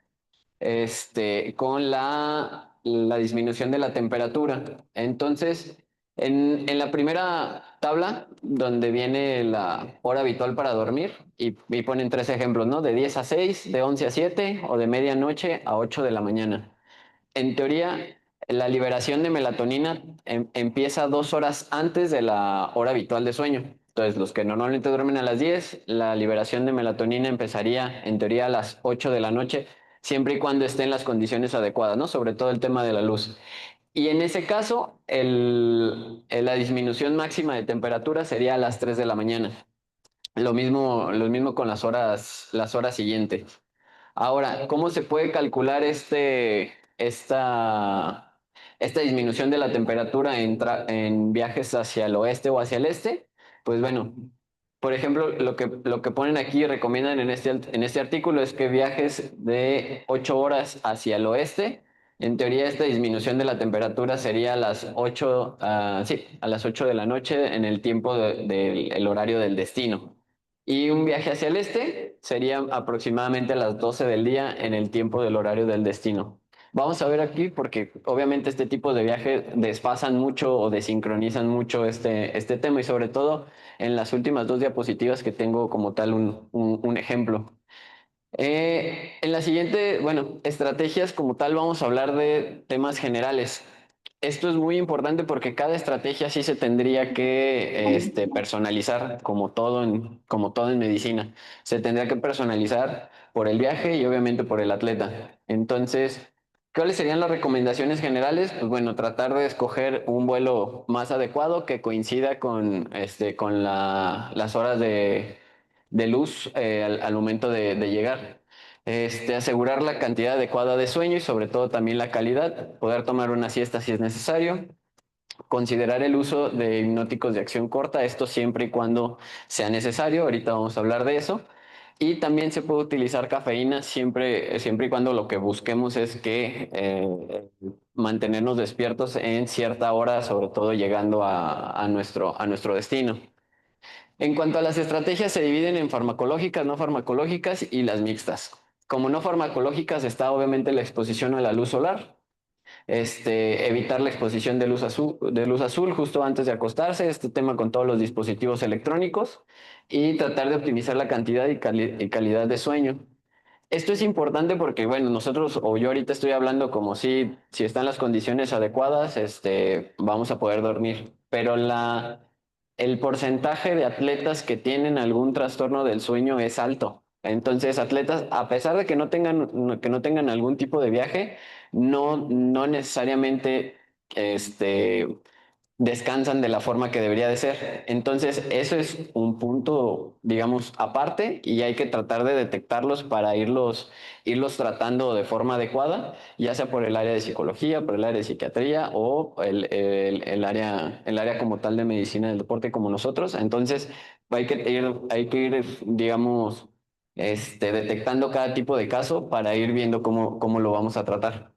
D: con la disminución de la temperatura. Entonces, en la primera tabla, donde viene la hora habitual para dormir, y ponen tres ejemplos, ¿no? De 10 a 6, de 11 a 7 o de medianoche a 8 de la mañana. En teoría, la liberación de melatonina empieza 2 horas antes de la hora habitual de sueño. Entonces, los que normalmente duermen a las 10, la liberación de melatonina empezaría en teoría a las 8 de la noche, siempre y cuando estén las condiciones adecuadas, ¿no? Sobre todo el tema de la luz. Y en ese caso, la disminución máxima de temperatura sería a las 3 de la mañana. Lo mismo con las horas siguientes. Ahora, ¿cómo se puede calcular esta disminución de la temperatura en viajes hacia el oeste o hacia el este? Pues bueno, por ejemplo, lo que ponen aquí y recomiendan en este artículo es que viajes de 8 horas hacia el oeste. En teoría, esta disminución de la temperatura sería a las 8, sí, a las 8 de la noche en el tiempo del horario del destino. Y un viaje hacia el este sería aproximadamente a las 12 del día en el tiempo del horario del destino. Vamos a ver aquí porque obviamente este tipo de viajes desfasan mucho o desincronizan mucho este tema y sobre todo en las últimas dos diapositivas que tengo como tal un ejemplo. En la siguiente, bueno, estrategias como tal, vamos a hablar de temas generales. Esto es muy importante porque cada estrategia sí se tendría que personalizar como todo en medicina. Se tendría que personalizar por el viaje y obviamente por el atleta. Entonces, ¿cuáles serían las recomendaciones generales? Pues bueno, tratar de escoger un vuelo más adecuado que coincida con las horas de luz al momento de llegar. Asegurar la cantidad adecuada de sueño y sobre todo también la calidad, poder tomar una siesta si es necesario, considerar el uso de hipnóticos de acción corta, esto siempre y cuando sea necesario, ahorita vamos a hablar de eso, y también se puede utilizar cafeína siempre y cuando lo que busquemos es que mantenernos despiertos en cierta hora, sobre todo llegando a nuestro destino. En cuanto a las estrategias, se dividen en farmacológicas, no farmacológicas y las mixtas. Como no farmacológicas está obviamente la exposición a la luz solar, evitar la exposición de luz azul justo antes de acostarse, este tema con todos los dispositivos electrónicos y tratar de optimizar la cantidad y calidad de sueño. Esto es importante porque, bueno, nosotros o yo ahorita estoy hablando como si están las condiciones adecuadas, vamos a poder dormir, pero el porcentaje de atletas que tienen algún trastorno del sueño es alto. Entonces, atletas, a pesar de que no tengan algún tipo de viaje, no necesariamente descansan de la forma que debería de ser. Entonces, eso es un punto, digamos, aparte y hay que tratar de detectarlos para irlos tratando de forma adecuada, ya sea por el área de psicología, por el área de psiquiatría o el área como tal de medicina del deporte como nosotros. Entonces, hay que ir, digamos, detectando cada tipo de caso para ir viendo cómo lo vamos a tratar.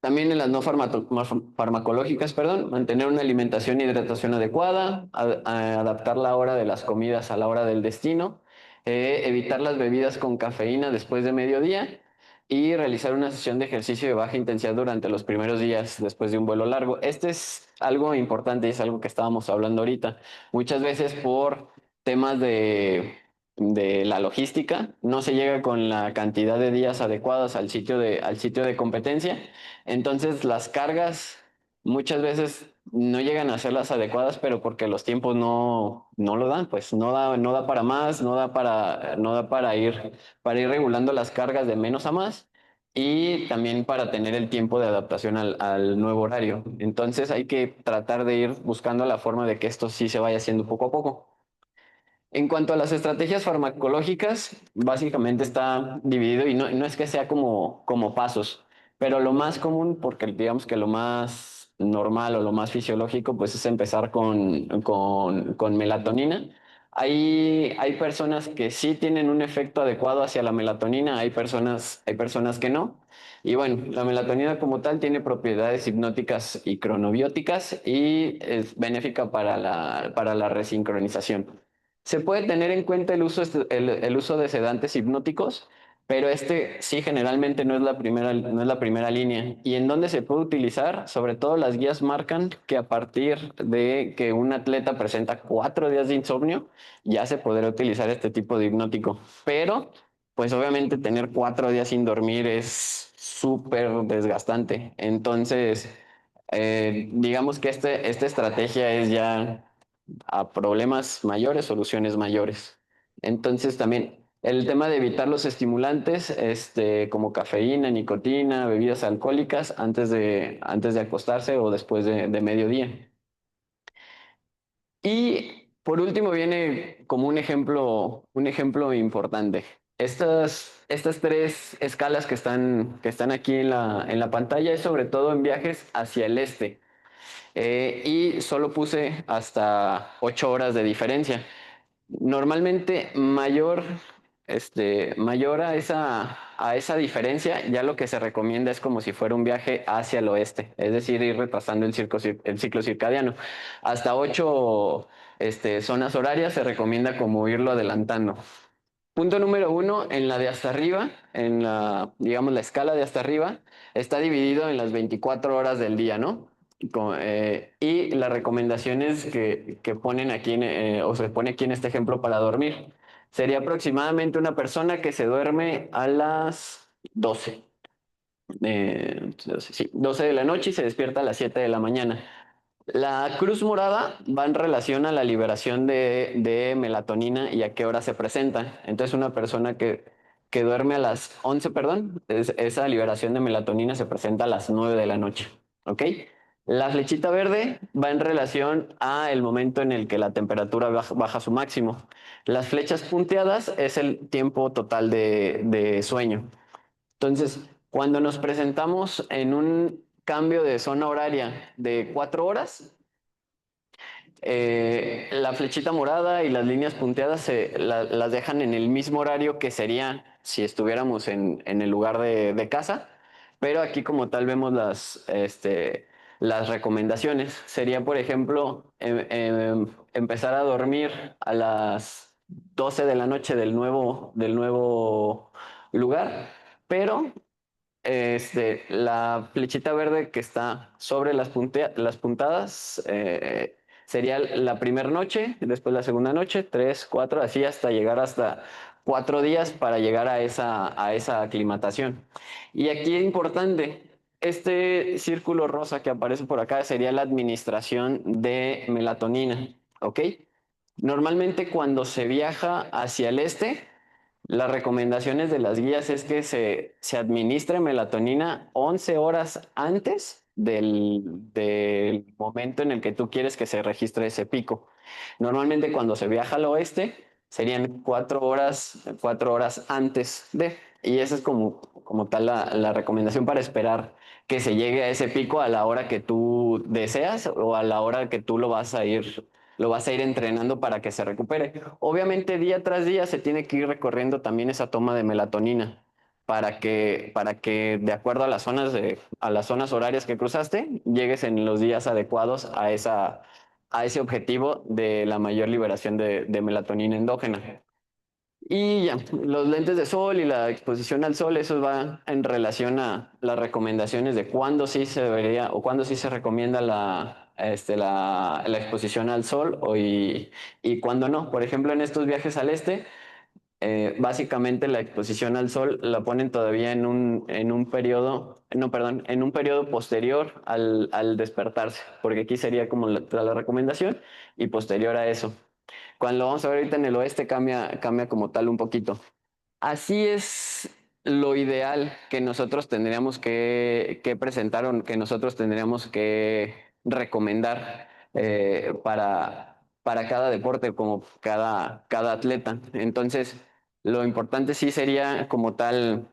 D: También en las no farmacológicas, perdón, mantener una alimentación e hidratación adecuada, adaptar la hora de las comidas a la hora del destino, evitar las bebidas con cafeína después de mediodía y realizar una sesión de ejercicio de baja intensidad durante los primeros días después de un vuelo largo. Este es algo importante y es algo que estábamos hablando ahorita. Muchas veces por temas de la logística no se llega con la cantidad de días adecuadas al sitio de competencia. Entonces las cargas muchas veces no llegan a ser las adecuadas, pero porque los tiempos no lo dan, pues no da para más, no da para ir regulando las cargas de menos a más y también para tener el tiempo de adaptación al nuevo horario. Entonces hay que tratar de ir buscando la forma de que esto sí se vaya haciendo poco a poco. En cuanto a las estrategias farmacológicas, básicamente está dividido y no es que sea como pasos, pero lo más común, porque digamos que lo más normal o lo más fisiológico, pues es empezar con melatonina. Hay personas que sí tienen un efecto adecuado hacia la melatonina, hay personas que no. Y bueno, la melatonina como tal tiene propiedades hipnóticas y cronobióticas y es benéfica para la resincronización. Se puede tener en cuenta el uso de sedantes hipnóticos, pero este sí generalmente no es la primera línea. ¿Y en dónde se puede utilizar? Sobre todo las guías marcan que a partir de que un atleta presenta 4 días de insomnio, ya se podrá utilizar este tipo de hipnótico. Pero, pues obviamente tener 4 días sin dormir es súper desgastante. Entonces, digamos que esta estrategia es ya a problemas mayores, soluciones mayores. Entonces también el tema de evitar los estimulantes, como cafeína, nicotina, bebidas alcohólicas antes de acostarse o después de mediodía. Y por último viene como un ejemplo importante. Estas 3 escalas que están aquí en la pantalla es sobre todo en viajes hacia el este. Y solo puse hasta 8 horas de diferencia. Normalmente mayor a esa diferencia, ya lo que se recomienda es como si fuera un viaje hacia el oeste, es decir, ir retrasando el ciclo circadiano. Hasta 8 zonas horarias se recomienda como irlo adelantando. Punto número 1, en la de hasta arriba, digamos, la escala de hasta arriba, está dividido en las 24 horas del día, ¿no? Y las recomendaciones que ponen aquí, o se pone aquí en este ejemplo para dormir, sería aproximadamente una persona que se duerme a las 12. 12 de la noche y se despierta a las 7 de la mañana. La cruz morada va en relación a la liberación de melatonina y a qué hora se presenta. Entonces, una persona que duerme a las 11, perdón, esa liberación de melatonina se presenta a las 9 de la noche. ¿Ok? La flechita verde va en relación a el momento en el que la temperatura baja su máximo. Las flechas punteadas es el tiempo total de sueño. Entonces, cuando nos presentamos en un cambio de zona horaria de 4 horas, la flechita morada y las líneas punteadas las dejan en el mismo horario que sería si estuviéramos en el lugar de casa, pero aquí como tal vemos las recomendaciones. Sería, por ejemplo, empezar a dormir a las 12 de la noche del nuevo lugar, pero la flechita verde que está sobre las puntadas sería la primera noche, después la segunda noche, 3, 4, así hasta llegar hasta 4 días para llegar a esa aclimatación. Y aquí es importante, este círculo rosa que aparece por acá sería la administración de melatonina, ¿ok? Normalmente cuando se viaja hacia el este, las recomendaciones de las guías es que se administre melatonina 11 horas antes del momento en el que tú quieres que se registre ese pico. Normalmente cuando se viaja al oeste serían 4 horas antes y esa es como tal la recomendación para esperar que se llegue a ese pico a la hora que tú deseas o a la hora que tú lo vas a ir entrenando para que se recupere. Obviamente día tras día se tiene que ir recorriendo también esa toma de melatonina para que de acuerdo a las zonas horarias que cruzaste, llegues en los días adecuados a ese objetivo de la mayor liberación de melatonina endógena. Y ya, los lentes de sol y la exposición al sol, eso va en relación a las recomendaciones de cuándo sí se debería o cuándo sí se recomienda la exposición al sol y cuándo no. Por ejemplo, en estos viajes al este, básicamente la exposición al sol la ponen todavía en un periodo, no, perdón, en un periodo posterior al despertarse, porque aquí sería como la recomendación y posterior a eso. Cuando lo vamos a ver ahorita en el oeste cambia como tal un poquito. Así es lo ideal que nosotros tendríamos que presentar o que nosotros tendríamos que recomendar para cada deporte, como cada atleta. Entonces, lo importante sí sería como tal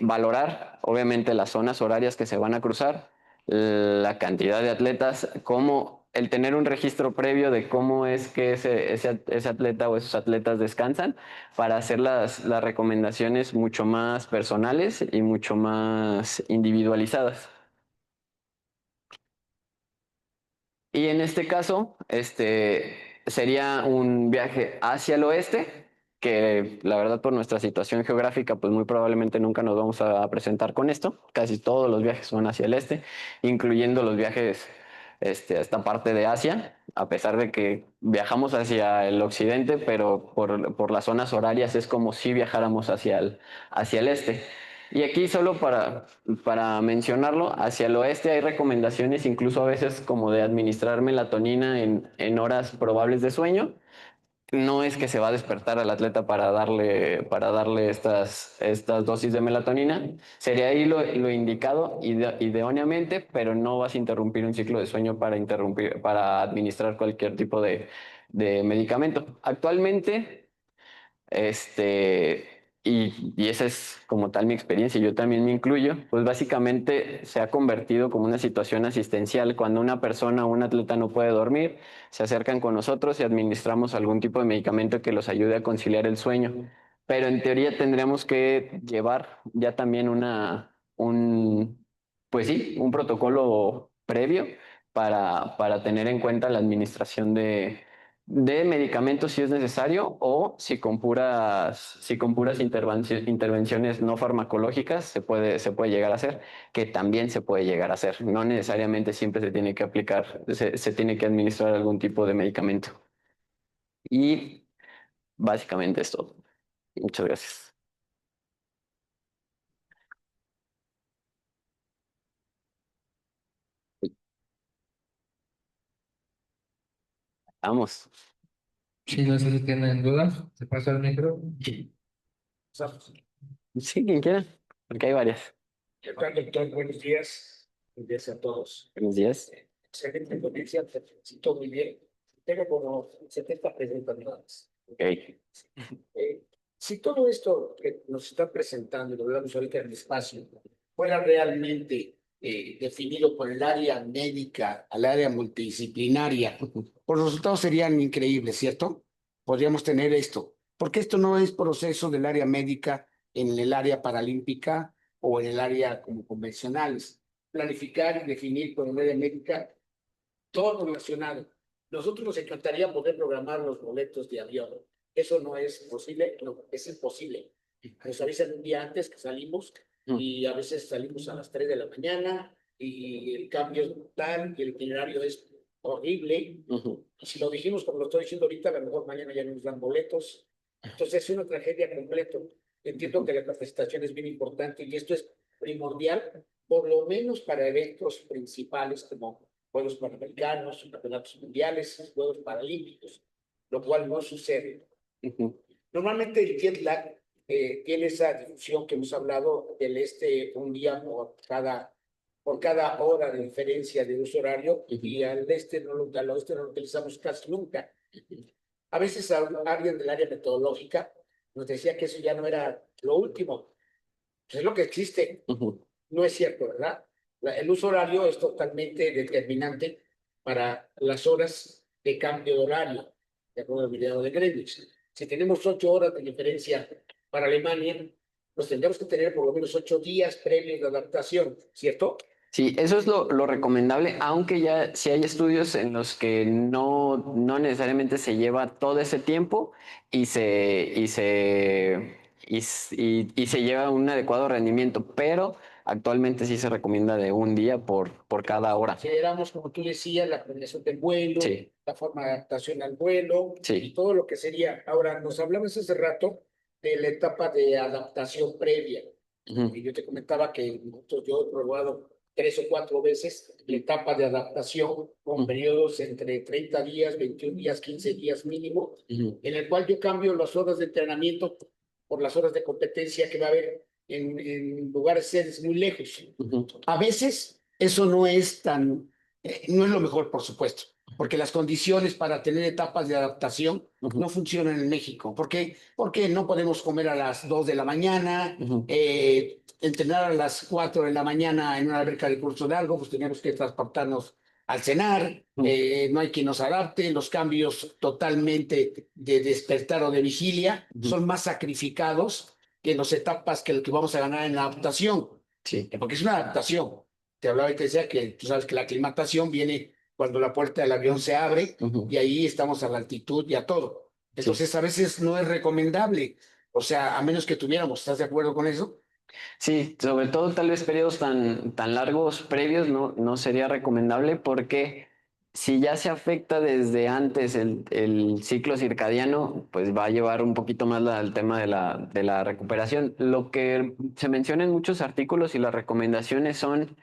D: valorar, obviamente, las zonas horarias que se van a cruzar, la cantidad de atletas, como el tener un registro previo de cómo es que ese atleta o esos atletas descansan para hacer las recomendaciones mucho más personales y mucho más individualizadas. Y en este caso, sería un viaje hacia el oeste, que la verdad por nuestra situación geográfica, pues muy probablemente nunca nos vamos a presentar con esto. Casi todos los viajes son hacia el este, incluyendo los viajes a esta parte de Asia, a pesar de que viajamos hacia el occidente, pero por las zonas horarias es como si viajáramos hacia el este. Y aquí solo para mencionarlo, hacia el oeste hay recomendaciones incluso a veces como de administrar melatonina en horas probables de sueño. No es que se va a despertar al atleta para darle estas dosis de melatonina. Sería ahí lo indicado ideóneamente, pero no vas a interrumpir un ciclo de sueño para administrar cualquier tipo de medicamento. Actualmente, y esa es como tal mi experiencia, yo también me incluyo, pues básicamente se ha convertido como una situación asistencial. Cuando una persona o un atleta no puede dormir, se acercan con nosotros y administramos algún tipo de medicamento que los ayude a conciliar el sueño. Pero en teoría tendríamos que llevar ya también pues sí, un protocolo previo para tener en cuenta la administración de medicamentos si es necesario o si con puras intervenciones no farmacológicas se puede llegar a hacer, que también se puede llegar a hacer. No necesariamente siempre se tiene que aplicar, se tiene que administrar algún tipo de medicamento. Y básicamente es todo. Muchas gracias. Vamos.
H: Si no sé si tienen dudas, se pasa el micro.
D: Sí, quien quiera, porque hay varias.
G: ¿Qué tal, doctor? Buenos días. Buenos días a todos.
D: Buenos días.
G: Excelente ponencia, te felicito muy bien. Tengo como 70 preguntas más.
D: Ok.
G: Si todo esto que nos está presentando, y lo hablamos ahorita en el espacio, fuera realmente definido por el área médica, al área multidisciplinaria, pues los resultados serían increíbles, ¿cierto? Podríamos tener esto. Porque esto no es proceso del área médica en el área paralímpica o en el área como convencionales. Planificar y definir con el área médica todo relacionado. Nosotros nos encantaría poder programar los boletos de avión. Eso no es posible, no, es imposible. Nos avisan un día antes que salimos y a veces salimos a las 3 de la mañana y el cambio es brutal y el itinerario es horrible. Si lo dijimos como lo estoy diciendo ahorita, a lo mejor mañana ya no nos dan boletos. Entonces es una tragedia completa. Entiendo que la capacitación es bien importante y esto es primordial, por lo menos para eventos principales como Juegos Panamericanos, Campeonatos Mundiales, Juegos Paralímpicos, lo cual no sucede. Normalmente el jet lag tiene esa difusión que hemos hablado del un día por cada hora de diferencia de uso horario y al oeste no lo utilizamos casi nunca. A veces alguien del área metodológica nos decía que eso ya no era lo último. Pues es lo que existe. No es cierto, ¿verdad? El uso horario es totalmente determinante para las horas de cambio de horario, de acuerdo al video de Greenwich. Si tenemos 8 horas de diferencia para Alemania, pues tendríamos que tener por lo menos 8 días previos de adaptación, ¿cierto?
D: Sí, eso es lo recomendable, aunque ya sí hay estudios en los que no necesariamente se lleva todo ese tiempo y se lleva un adecuado rendimiento, pero actualmente sí se recomienda de un día por cada hora.
G: Consideramos, como tú decías, la planeación del vuelo,
D: Sí.
G: la forma de adaptación al vuelo
D: Sí.
G: y todo lo que sería. Ahora, nos hablabas hace rato de la etapa de adaptación previa. Y yo te comentaba que yo he probado 3 o 4 veces la etapa de adaptación con periodos entre 30 días, 21 días, 15 días mínimo, en el cual yo cambio las horas de entrenamiento por las horas de competencia que va a haber en lugares sedes muy lejos. A veces eso no es no es lo mejor, por supuesto. porque las condiciones para tener etapas de adaptación no funcionan en México. ¿Por qué? Porque no podemos comer a las 2 de la mañana, entrenar a las 4 de la mañana en una alberca de curso largo, pues tenemos que transportarnos al cenar, no hay quien nos adapte, los cambios totalmente de despertar o de vigilia son más sacrificados que en las etapas que vamos a ganar en la adaptación.
D: Sí.
G: Porque es una adaptación. Te hablaba y te decía que tú sabes que la aclimatación viene cuando la puerta del avión se abre y ahí estamos a la altitud y a todo. Entonces a veces no es recomendable, o sea, a menos que tuviéramos, ¿estás de acuerdo con eso?
D: Sí, sobre todo tal vez periodos tan largos previos no sería recomendable porque si ya se afecta desde antes el ciclo circadiano, pues va a llevar un poquito más el tema de la recuperación. Lo que se menciona en muchos artículos y las recomendaciones son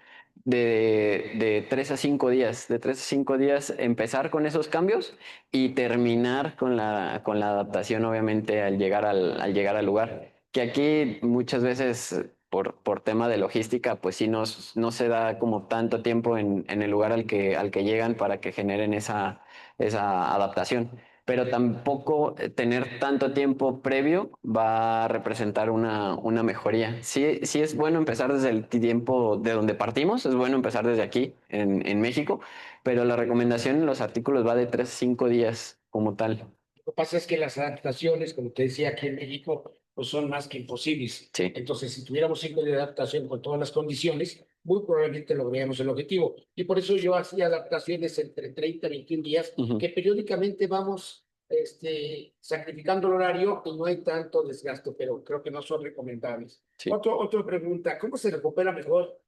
D: de 3 a 5 días, de 3 a 5 días empezar con esos cambios y terminar con con la adaptación, obviamente, al llegar al llegar al lugar. Que aquí muchas veces por tema de logística, pues sí no se da como tanto tiempo en el lugar al que llegan para que generen esa adaptación. Pero tampoco tener tanto tiempo previo va a representar una mejoría. Sí es bueno empezar desde el tiempo de donde partimos, es bueno empezar desde aquí, en México, pero la recomendación en los artículos va de 3 a 5 días como tal.
G: Lo que pasa es que las adaptaciones, como te decía, aquí en México, pues son más que imposibles.
D: Sí.
G: Entonces, si tuviéramos ciclo de adaptación con todas las condiciones, muy probablemente lograríamos el objetivo. Y por eso yo hacía adaptaciones entre 30 y 21 días, que periódicamente vamos sacrificando el horario y no hay tanto desgaste, pero creo que no son recomendables.
D: Sí.
G: Otra pregunta, ¿cómo se recupera mejor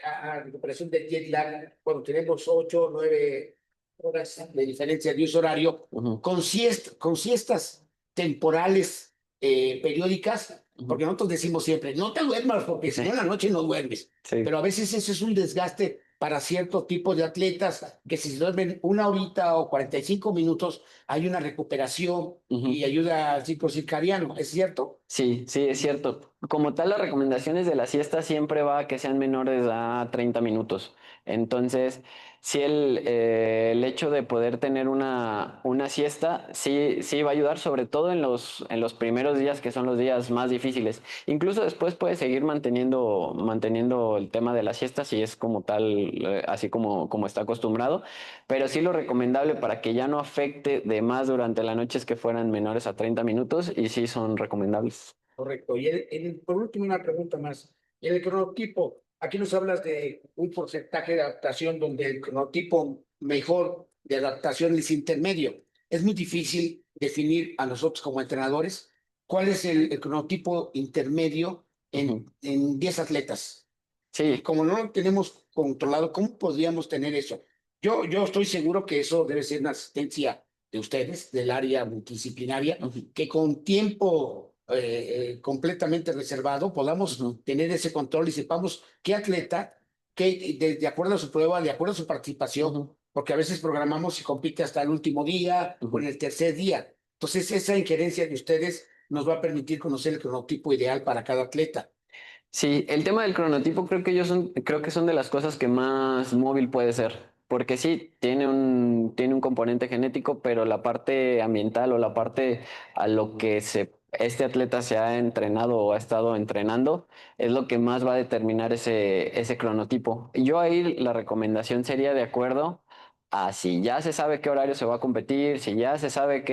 G: a recuperación del jet lag cuando tenemos 8 o 9 horas de diferencia de uso horario, con siestas temporales periódicas? Porque nosotros decimos siempre, no te duermas porque si no en la noche no duermes.
D: Sí.
G: Pero a veces eso es un desgaste para cierto tipo de atletas que si se duermen una horita o 45 minutos hay una recuperación y ayuda al ciclo circadiano, ¿es cierto?
D: Sí, es cierto. Como tal, las recomendaciones de la siesta siempre va a que sean menores a 30 minutos. Entonces, sí, el hecho de poder tener una siesta, sí va a ayudar, sobre todo en los primeros días, que son los días más difíciles. Incluso después puedes seguir manteniendo el tema de la siesta, si es como tal, así como está acostumbrado. Pero sí lo recomendable para que ya no afecte de más durante la noche es que fueran menores a 30 minutos y sí son recomendables.
G: Correcto. Y por último, una pregunta más. En el cronotipo, aquí nos hablas de un porcentaje de adaptación donde el cronotipo mejor de adaptación es intermedio. Es muy difícil definir a nosotros como entrenadores cuál es el cronotipo intermedio en 10 atletas.
D: Sí.
G: Como no lo tenemos controlado, ¿cómo podríamos tener eso? Yo estoy seguro que eso debe ser una asistencia de ustedes, del área multidisciplinaria, que con tiempo completamente reservado podamos tener ese control y sepamos qué atleta, de acuerdo a su prueba, de acuerdo a su participación, porque a veces programamos y compite hasta el último día o en el tercer día. Entonces, esa injerencia de ustedes nos va a permitir conocer el cronotipo ideal para cada atleta.
D: Sí, el tema del cronotipo creo que son de las cosas que más móvil puede ser, porque sí, tiene un componente genético, pero la parte ambiental o la parte a lo que este atleta se ha entrenado o ha estado entrenando es lo que más va a determinar ese cronotipo. Yo ahí la recomendación sería de acuerdo a si ya se sabe qué horario se va a competir, si ya se sabe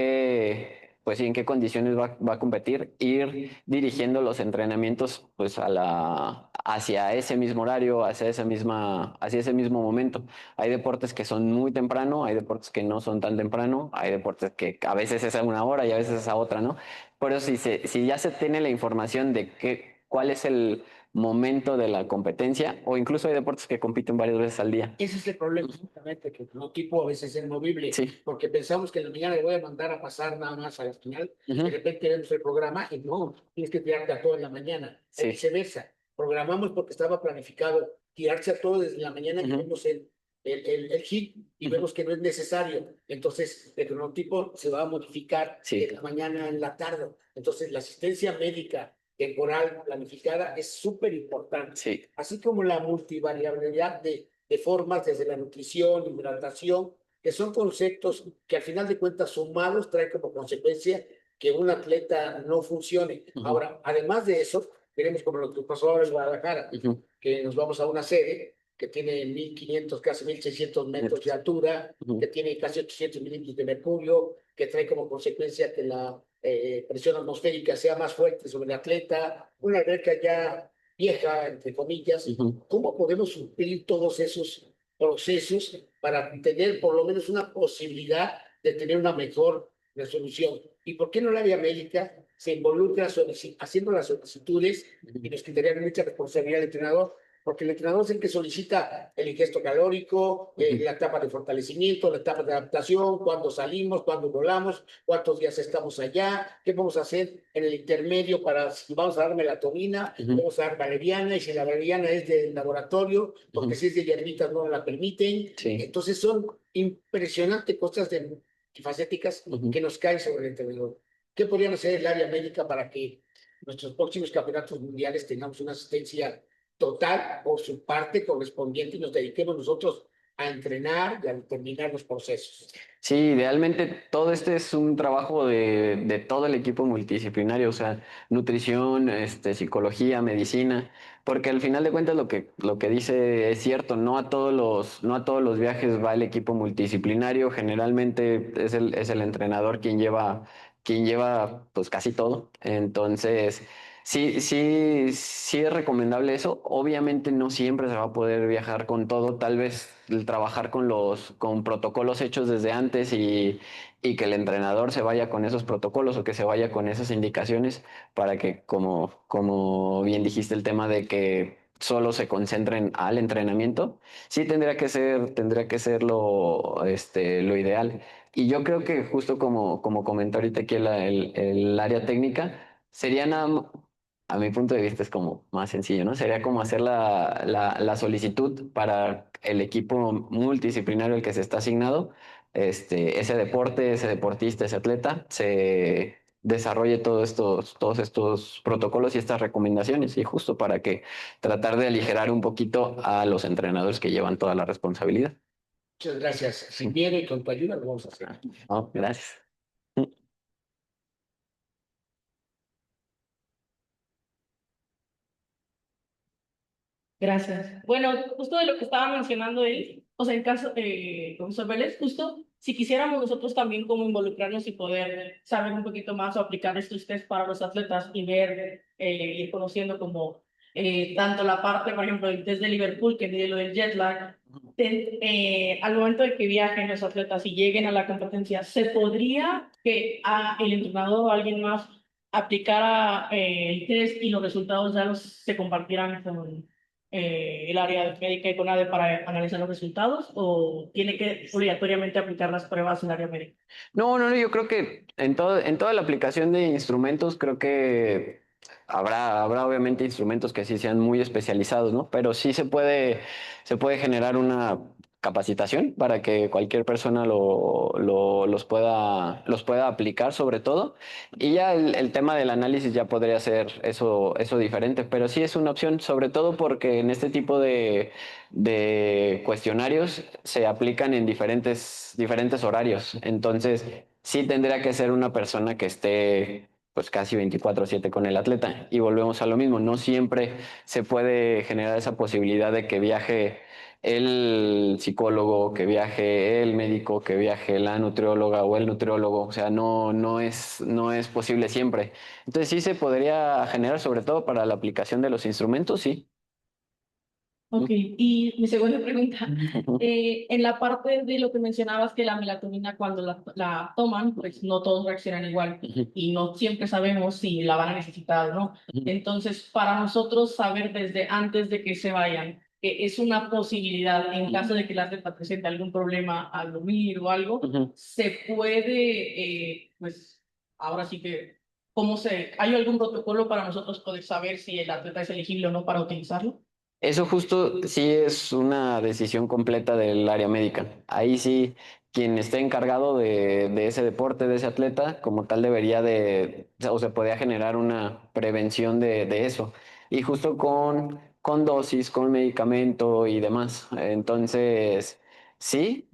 D: pues sí, en qué condiciones va a competir, ir dirigiendo los entrenamientos pues hacia ese mismo horario, hacia ese mismo momento. Hay deportes que son muy temprano, hay deportes que no son tan temprano, hay deportes que a veces es a una hora y a veces es a otra, ¿no? Por eso si ya se tiene la información de cuál es el momento de la competencia, o incluso hay deportes que compiten varias veces al día.
G: Ese es el problema, justamente, que el cronotipo a veces es movible,
D: Sí.
G: porque pensamos que en la mañana le voy a mandar a pasar nada más a la final, de repente vemos el programa y no, tienes que tirarte a todo en la mañana, o viceversa. Programamos porque estaba planificado tirarse a todo desde la mañana y vemos el hit y vemos que no es necesario. Entonces, el cronotipo se va a modificar de la mañana en la tarde. Entonces, la asistencia médica temporal planificada es súper importante.
D: Sí.
G: Así como la multivariabilidad de formas desde la nutrición, hidratación, que son conceptos que al final de cuentas sumados traen como consecuencia que un atleta no funcione. Ahora, además de eso, tenemos como lo que pasó ahora en Guadalajara, que nos vamos a una sede que tiene 1500, casi 1600 metros de altura, que tiene casi 800 milímetros de mercurio, que trae como consecuencia que la presión atmosférica sea más fuerte sobre el atleta, una alberca ya vieja, entre comillas. ¿Cómo podemos suplir todos esos procesos para tener por lo menos una posibilidad de tener una mejor resolución? ¿Y por qué no la área médica se involucra haciendo las solicitudes y nos quitarían mucha responsabilidad al entrenador? Porque el entrenador es el que solicita el ingesto calórico, la etapa de fortalecimiento, la etapa de adaptación, cuándo salimos, cuándo volamos, cuántos días estamos allá, qué vamos a hacer en el intermedio para si vamos a dar melatonina, vamos a dar valeriana, y si la valeriana es del laboratorio, porque si es de hierbitas no la permiten. Entonces son impresionantes cosas facéticas que nos caen sobre el entrenador. ¿Qué podrían hacer el área médica para que nuestros próximos campeonatos mundiales tengamos una asistencia total por su parte correspondiente y nos dediquemos nosotros a entrenar y a terminar los procesos?
D: Sí, idealmente todo este es un trabajo de todo el equipo multidisciplinario, o sea, nutrición, psicología, medicina, porque al final de cuentas lo que dice es cierto, no a todos los viajes va el equipo multidisciplinario, generalmente es el entrenador quien lleva pues casi todo. Entonces, sí, sí, sí es recomendable eso. Obviamente no siempre se va a poder viajar con todo, tal vez el trabajar con protocolos hechos desde antes y que el entrenador se vaya con esos protocolos o que se vaya con esas indicaciones para que, como bien dijiste, el tema de que solo se concentren al entrenamiento, sí tendría que ser lo ideal. Y yo creo que justo como comentó ahorita aquí el área técnica, sería a mi punto de vista es como más sencillo, ¿no? Sería como hacer la solicitud para el equipo multidisciplinario al que se está asignado, ese deporte, ese deportista, ese atleta, se desarrolle todos estos protocolos y estas recomendaciones, y justo para que tratar de aligerar un poquito a los entrenadores que llevan toda la responsabilidad.
G: Muchas gracias. Sin miedo y con tu ayuda lo vamos a hacer.
D: Oh, gracias.
I: Gracias. Bueno, justo de lo que estaba mencionando él, o sea, en caso, profesor Vélez, justo si quisiéramos nosotros también como involucrarnos y poder saber un poquito más o aplicar estos test para los atletas y ver, ir conociendo como tanto la parte, por ejemplo, del test de Liverpool que mide lo del jet lag, al momento de que viajen los atletas y lleguen a la competencia, ¿se podría que el entrenador o alguien más aplicara el test y los resultados ya se compartieran con el área médica y con ADE para analizar los resultados, o tiene que obligatoriamente aplicar las pruebas en el área médica?
D: No, yo creo que en toda la aplicación de instrumentos, creo que habrá obviamente instrumentos que sí sean muy especializados, ¿no? Pero sí se puede generar una capacitación para que cualquier persona los pueda aplicar sobre todo. Y ya el tema del análisis ya podría ser eso diferente, pero sí es una opción, sobre todo porque en este tipo de cuestionarios se aplican en diferentes horarios. Entonces, sí tendría que ser una persona que esté pues casi 24/7 con el atleta. Y volvemos a lo mismo, no siempre se puede generar esa posibilidad de que viaje el psicólogo, que viaje el médico, que viaje la nutrióloga o el nutriólogo. O sea, no es posible siempre. Entonces sí se podría generar, sobre todo para la aplicación de los instrumentos, sí.
I: Ok, y mi segunda pregunta, en la parte de lo que mencionabas que la melatonina cuando la toman, pues no todos reaccionan igual y no siempre sabemos si la van a necesitar o no. Entonces, para nosotros saber desde antes de que se vayan, que es una posibilidad en caso de que el atleta presente algún problema al dormir o algo, se puede, pues ahora sí que, ¿hay algún protocolo para nosotros poder saber si el atleta es elegible o no para utilizarlo?
D: Eso justo sí es una decisión completa del área médica. Ahí sí, quien esté encargado de ese deporte, de ese atleta, como tal debería o se podría generar una prevención de eso. Y justo con dosis, con medicamento y demás. Entonces, Sí,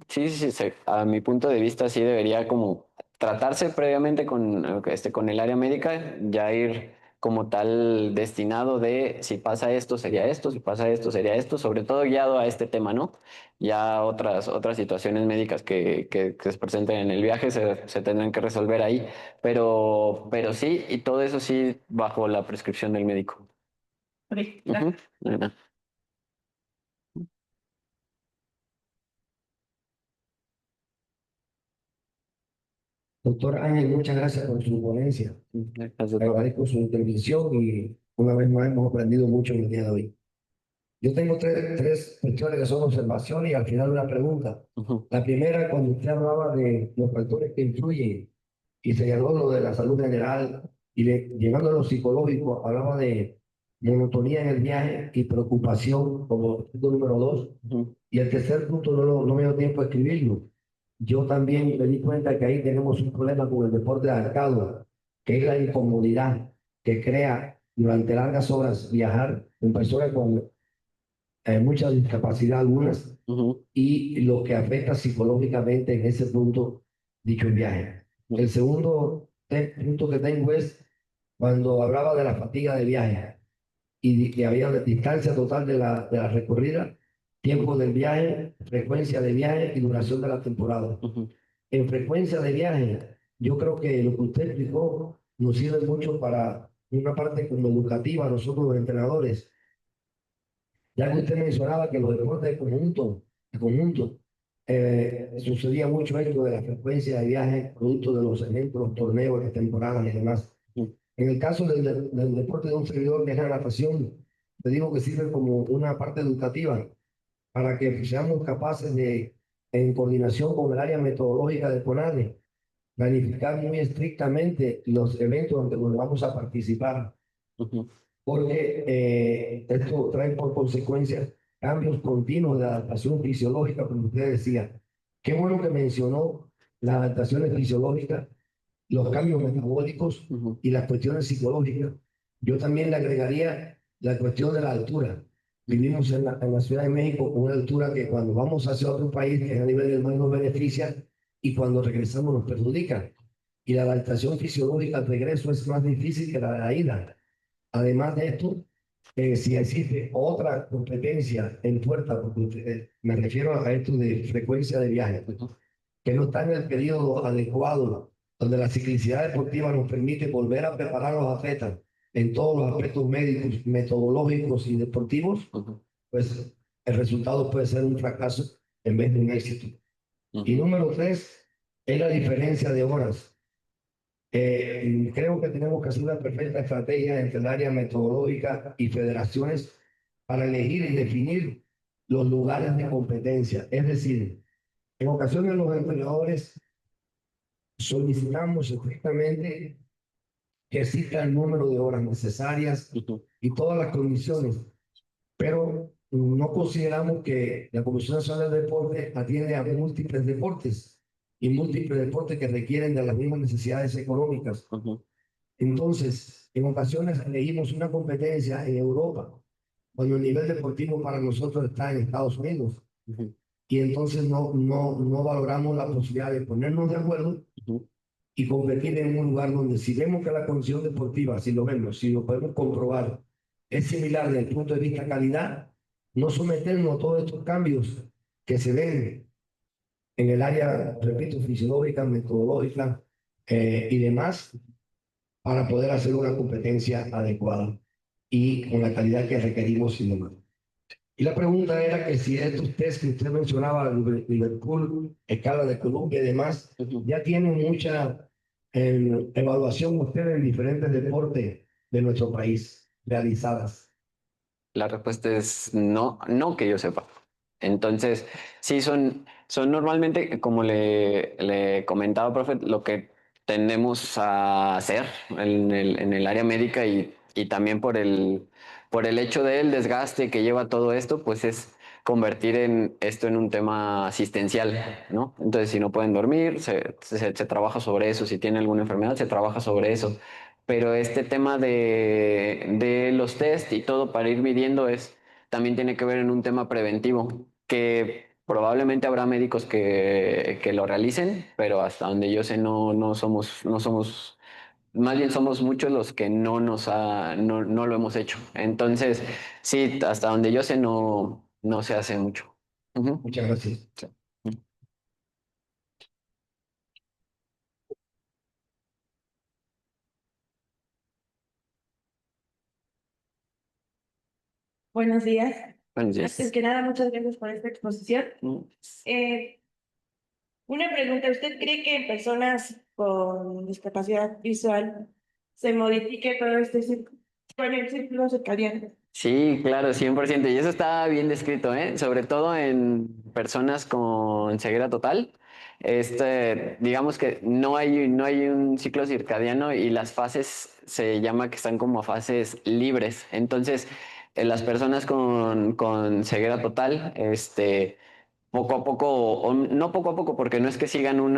D: a mi punto de vista sí debería como tratarse previamente con el área médica, ya ir como tal destinado de si pasa esto sería esto, si pasa esto sería esto, sobre todo guiado a este tema, ¿no? Ya otras situaciones médicas que se presenten en el viaje se tendrán que resolver ahí, pero sí, y todo eso sí bajo la prescripción del médico.
I: Ok,
D: Ujú. Ajá.
J: Doctor Ángel, muchas gracias por su ponencia.
D: Gracias, doctor.
J: Agradezco su intervención y una vez más hemos aprendido mucho en el día de hoy. Yo tengo tres cuestiones que son observaciones y al final una pregunta.
D: Ujú,
J: La primera, cuando usted hablaba de los factores que influyen y señaló lo de la salud general y llegando a lo psicológico, hablaba de monotonía en el viaje y preocupación como punto número dos.
D: ujú,
J: Y el tercer punto no me dio tiempo de escribirlo. Yo también me di cuenta que ahí tenemos un problema con el deporte de arcado, que es la incomodidad que crea durante largas horas viajar en personas con mucha discapacidad algunas
D: ujú,
J: y lo que afecta psicológicamente en ese punto dicho viaje. El segundo punto que tengo es cuando hablaba de la fatiga de viaje y había la distancia total de la recorrida, tiempo del viaje, frecuencia de viaje y duración de la temporada.
D: ujú.
J: En frecuencia de viaje, yo creo que lo que usted explicó nos sirve mucho para una parte como educativa, nosotros los entrenadores, ya que usted mencionaba que los deportes de conjunto sucedía mucho esto de la frecuencia de viaje, producto de los eventos, los torneos, las temporadas y demás. En el caso del deporte de un servidor que es la natación, te digo que sirve como una parte educativa para que seamos capaces de, en coordinación con el área metodológica de CONADE, planificar muy estrictamente los eventos donde vamos a participar,
D: Ujú,
J: porque esto trae por consecuencia cambios continuos de adaptación fisiológica, como usted decía. Qué bueno que mencionó las adaptaciones fisiológicas, los cambios metabólicos
D: ujú,
J: y las cuestiones psicológicas. Yo también le agregaría la cuestión de la altura. Vivimos en la Ciudad de México con una altura que cuando vamos hacia otro país, que es a nivel del mar, nos beneficia y cuando regresamos nos perjudica. Y la adaptación fisiológica al regreso es más difícil que la de la ida. Además de esto, si existe otra competencia en puerta, porque me refiero a esto de frecuencia de viaje,
D: ujú,
J: que no está en el periodo adecuado, donde la ciclicidad deportiva nos permite volver a preparar a los atletas en todos los aspectos médicos, metodológicos y deportivos,
D: ujú,
J: pues el resultado puede ser un fracaso en vez de un éxito. Y
D: ujú,
J: número tres es la diferencia de horas. Creo que tenemos que hacer una perfecta estrategia entre el área metodológica y federaciones para elegir y definir los lugares de competencia. Es decir, en ocasiones los entrenadores solicitamos estrictamente que exista el número de horas necesarias
D: ujú,
J: y todas las condiciones, pero no consideramos que la Comisión Nacional de Deporte atiende a múltiples deportes y múltiples deportes que requieren de las mismas necesidades económicas.
D: ujú,
J: Entonces, en ocasiones elegimos una competencia en Europa, cuando el nivel deportivo para nosotros está en Estados Unidos.
D: ujú,
J: Y entonces no valoramos la posibilidad de ponernos de acuerdo
D: ujú,
J: y competir en un lugar donde si vemos que la condición deportiva, si lo vemos, si lo podemos comprobar, es similar desde el punto de vista calidad, no someternos a todos estos cambios que se ven en el área, repito, fisiológica, metodológica y demás, para poder hacer una competencia adecuada y con la calidad que requerimos y demás. Y la pregunta era que si estos test que usted mencionaba, Liverpool, escala de Columbia y demás,
D: ujú.
J: ya tienen mucha evaluación ustedes en diferentes deportes de nuestro país realizadas.
D: La respuesta es no, no que yo sepa. Entonces, sí, son normalmente, como le comentaba, profe, lo que tendemos a hacer en el área médica y también por el hecho del desgaste que lleva todo esto, pues es convertir esto en un tema asistencial, ¿no? Entonces, si no pueden dormir, se trabaja sobre eso. Si tienen alguna enfermedad, se trabaja sobre eso. Pero este tema de los test y todo para ir midiendo también tiene que ver en un tema preventivo, que Probablemente habrá médicos que lo realicen, pero hasta donde yo sé no somos, más bien somos muchos los que no lo hemos hecho. Entonces, sí, hasta donde yo sé no se hace mucho. Ujú.
J: Muchas gracias.
D: Sí.
K: Buenos días.
D: Buenos
K: Antes
D: días.
K: que nada, muchas gracias por esta exposición.
D: Mm.
K: Una pregunta, ¿usted cree que en personas con discapacidad visual se modifique todo este círculo, bueno, el círculo circadiano?
D: Sí, claro, 100%. Y eso está bien descrito, ¿eh? Sobre todo en personas con ceguera total. Digamos que no hay un ciclo circadiano y las fases se llama que están como fases libres. Entonces, las personas con ceguera total, poco a poco, o no poco a poco, porque no es que sigan o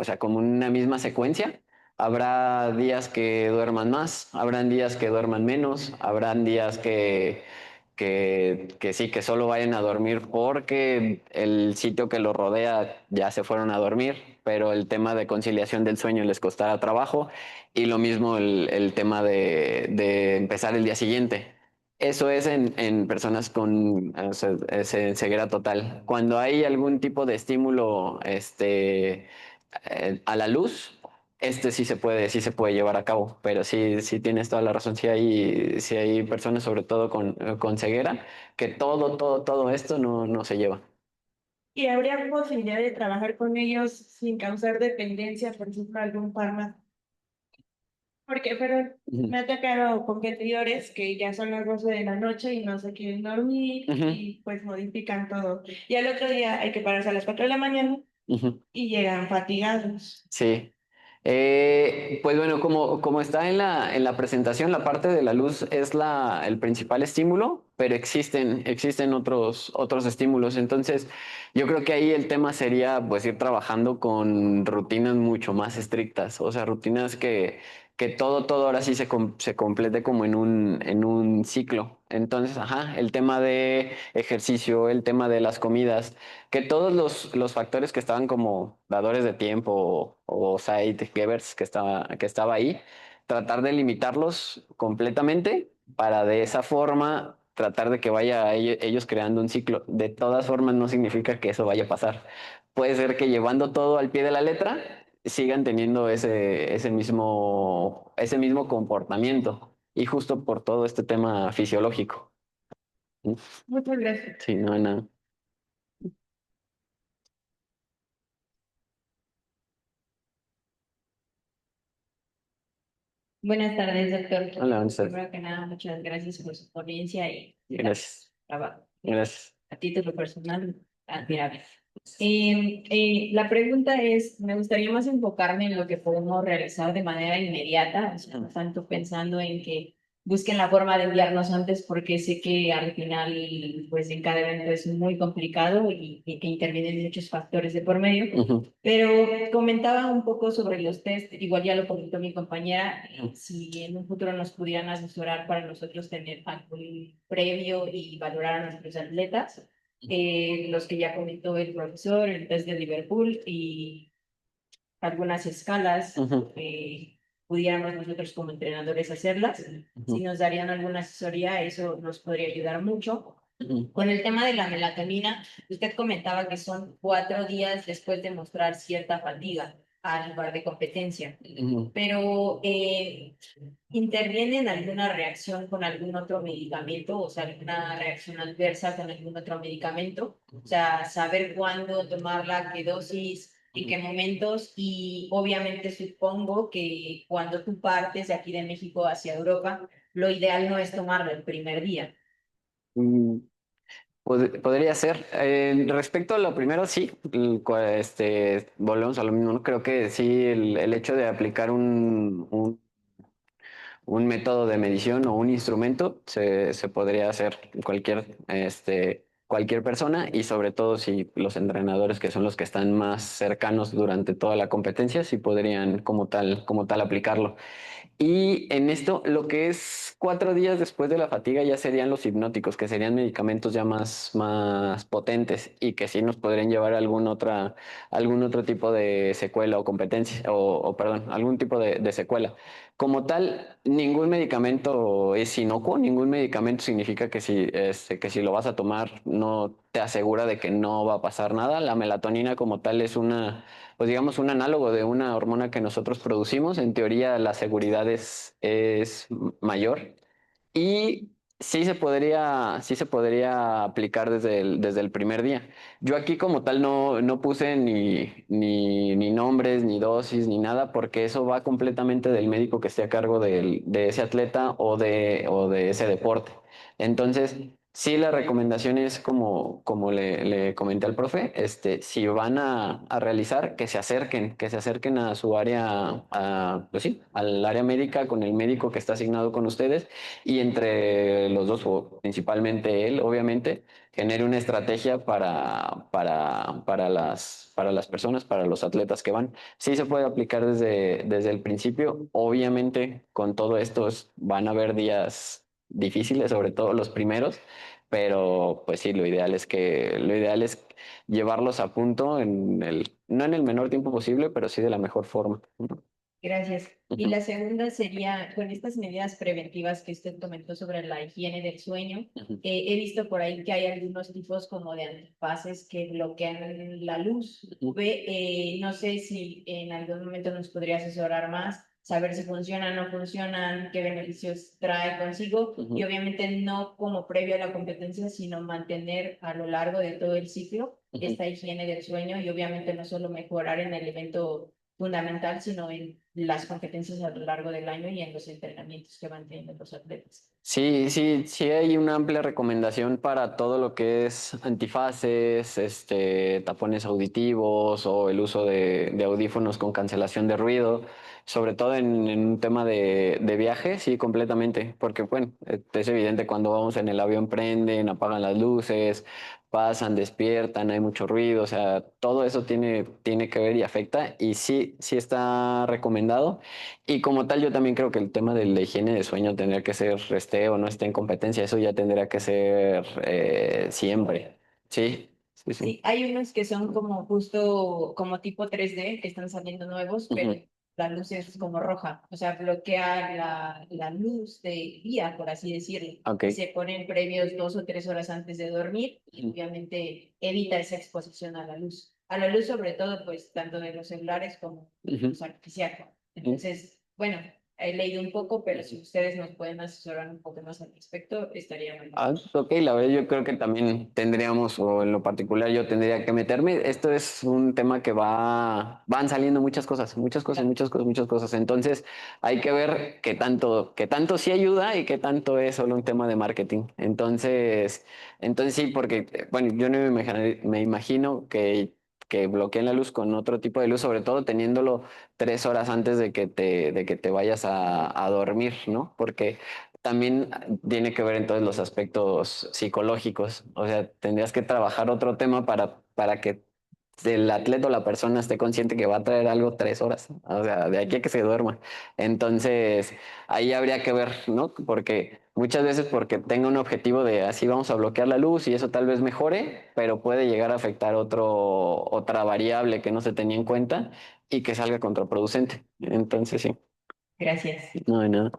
D: sea, como una misma secuencia. Habrá días que duerman más, habrán días que duerman menos, habrán días que sí, que solo vayan a dormir porque el sitio que los rodea ya se fueron a dormir, pero el tema de conciliación del sueño les costará trabajo y lo mismo el tema de empezar el día siguiente. Eso es en personas con ceguera total. Cuando hay algún tipo de estímulo a la luz, sí se puede llevar a cabo, pero sí tienes toda la razón. Sí hay personas, sobre todo con ceguera, que todo esto no se lleva.
K: ¿Y habría posibilidad de trabajar con ellos sin causar dependencia, por ejemplo, algún fármaco? Porque, pero
D: Ujú.
K: me ha tocado competidores que ya son las 12 de la noche y no se quieren dormir
D: Ujú,
K: y pues modifican todo. Y al otro día hay que pararse a las 4 de la mañana
D: ujú.
K: y llegan fatigados.
D: Sí. Pues bueno, como está en la presentación, la parte de la luz es el principal estímulo, pero existen otros estímulos. Entonces, yo creo que ahí el tema sería pues ir trabajando con rutinas mucho más estrictas, o sea, rutinas que todo ahora sí se complete como en un ciclo. Entonces, ajá, el tema de ejercicio, el tema de las comidas, que todos los factores que estaban como dadores de tiempo o side givers que estaba ahí, tratar de limitarlos completamente para de esa forma tratar de que vaya ellos creando un ciclo. De todas formas, no significa que eso vaya a pasar. Puede ser que llevando todo al pie de la letra sigan teniendo ese mismo comportamiento y justo por todo este tema fisiológico.
K: Muchas gracias.
D: Sí, no hay nada.
L: Buenas tardes, doctor.
D: Hola, Ansel.
L: Primero que nada, muchas gracias por su ponencia y
D: Gracias.
L: trabajo.
D: Gracias.
L: A título personal, admirable. La pregunta es, me gustaría más enfocarme en lo que podemos realizar de manera inmediata, o sea, no tanto pensando en que busquen la forma de enviarnos antes, porque sé que al final, pues en cada evento es muy complicado y que intervienen muchos factores de por medio.
D: Ujú.
L: Pero comentaba un poco sobre los test, igual ya lo comentó mi compañera, si en un futuro nos pudieran asesorar para nosotros tener algún previo y valorar a nuestros atletas, los que ya comentó el profesor, el test de Liverpool y algunas escalas,
D: Ujú.
L: pudiéramos nosotros como entrenadores hacerlas. Si
D: Ujú.
L: nos darían alguna asesoría, eso nos podría ayudar mucho.
D: Ujú.
L: Con el tema de la melatonina, usted comentaba que son 4 días después de mostrar cierta fatiga al lugar de competencia,
D: Ujú.
L: pero ¿interviene en alguna reacción con algún otro medicamento? O sea, alguna reacción adversa con algún otro medicamento. O sea, saber cuándo tomarla, qué dosis, en qué momentos. Y obviamente supongo que cuando tú partes de aquí de México hacia Europa, lo ideal no es tomarlo el primer día.
D: Mm, podría ser. Respecto a lo primero, sí, volvemos a lo mismo, ¿no? Creo que sí, el hecho de aplicar un método de medición o un instrumento se podría hacer cualquier persona y sobre todo si los entrenadores que son los que están más cercanos durante toda la competencia, sí podrían como tal aplicarlo. Y en esto, lo que es 4 días después de la fatiga ya serían los hipnóticos, que serían medicamentos ya más potentes y que sí nos podrían llevar a algún otro tipo de secuela o competencia, perdón, algún tipo de secuela. Como tal, ningún medicamento es inocuo, ningún medicamento significa que si lo vas a tomar no te asegura de que no va a pasar nada. La melatonina como tal es pues digamos, un análogo de una hormona que nosotros producimos. En teoría, la seguridad es mayor y sí se podría aplicar desde el primer día. Yo aquí como tal no puse ni nombres, ni dosis, ni nada, porque eso va completamente del médico que esté a cargo de ese atleta o de ese deporte. Entonces, sí, la recomendación es como le comenté al profe, si van a realizar, que se acerquen a su área, pues sí, al área médica con el médico que está asignado con ustedes y entre los dos, o principalmente él, obviamente, genere una estrategia para las personas, para los atletas que van. Sí se puede aplicar desde el principio. Obviamente, con todo esto van a haber días difíciles, sobre todo los primeros, pero pues sí, lo ideal es llevarlos a punto no en el menor tiempo posible, pero sí de la mejor forma.
L: Gracias. Y la segunda sería, con estas medidas preventivas que usted comentó sobre la higiene del sueño, he visto por ahí que hay algunos tipos como de antifaces que bloquean la luz UV. No sé si en algún momento nos podría asesorar más, saber si funcionan o no funcionan, qué beneficios trae consigo y obviamente no como previo a la competencia, sino mantener a lo largo de todo el ciclo esta higiene del sueño y obviamente no solo mejorar en el evento fundamental, sino en las competencias a lo largo del año y en los entrenamientos que van teniendo los atletas.
D: Sí hay una amplia recomendación para todo lo que es antifaces, tapones auditivos o el uso de audífonos con cancelación de ruido, sobre todo en un tema de viaje, sí, completamente, porque bueno, es evidente cuando vamos en el avión prenden, apagan las luces, pasan, despiertan, hay mucho ruido, o sea, todo eso tiene que ver y afecta y sí está recomendado. Y como tal, yo también creo que el tema de la higiene de sueño tendría que ser, esté o no esté en competencia, eso ya tendría que ser siempre. Sí.
L: Sí, hay unos que son como justo como tipo 3D que están saliendo nuevos, pero la luz es como roja, o sea, bloquea la luz de día, por así decirlo.
D: Okay.
L: Se ponen previos 2 o 3 horas antes de dormir y obviamente evita esa exposición a la luz. A la luz sobre todo, pues, tanto de los celulares como de luz artificial. Entonces, bueno, he leído un poco, pero si ustedes nos pueden asesorar un poco más al respecto, estaría muy bien.
D: Ok, la verdad yo creo que también tendríamos, o en lo particular yo tendría que meterme. Esto es un tema que van saliendo muchas cosas. Entonces hay que ver qué tanto sí ayuda y qué tanto es solo un tema de marketing. Entonces sí, porque, bueno, yo no me imagino que bloqueen la luz con otro tipo de luz, sobre todo teniéndolo 3 horas antes de que te vayas a dormir, ¿no? Porque también tiene que ver entonces los aspectos psicológicos. O sea, tendrías que trabajar otro tema para que el atleta o la persona esté consciente que va a traer algo 3 horas. O sea, de aquí a que se duerma. Entonces, ahí habría que ver, ¿no? Porque muchas veces porque tenga un objetivo de así vamos a bloquear la luz y eso tal vez mejore, pero puede llegar a afectar otra variable que no se tenía en cuenta y que salga contraproducente. Entonces, sí.
L: Gracias.
D: No hay nada.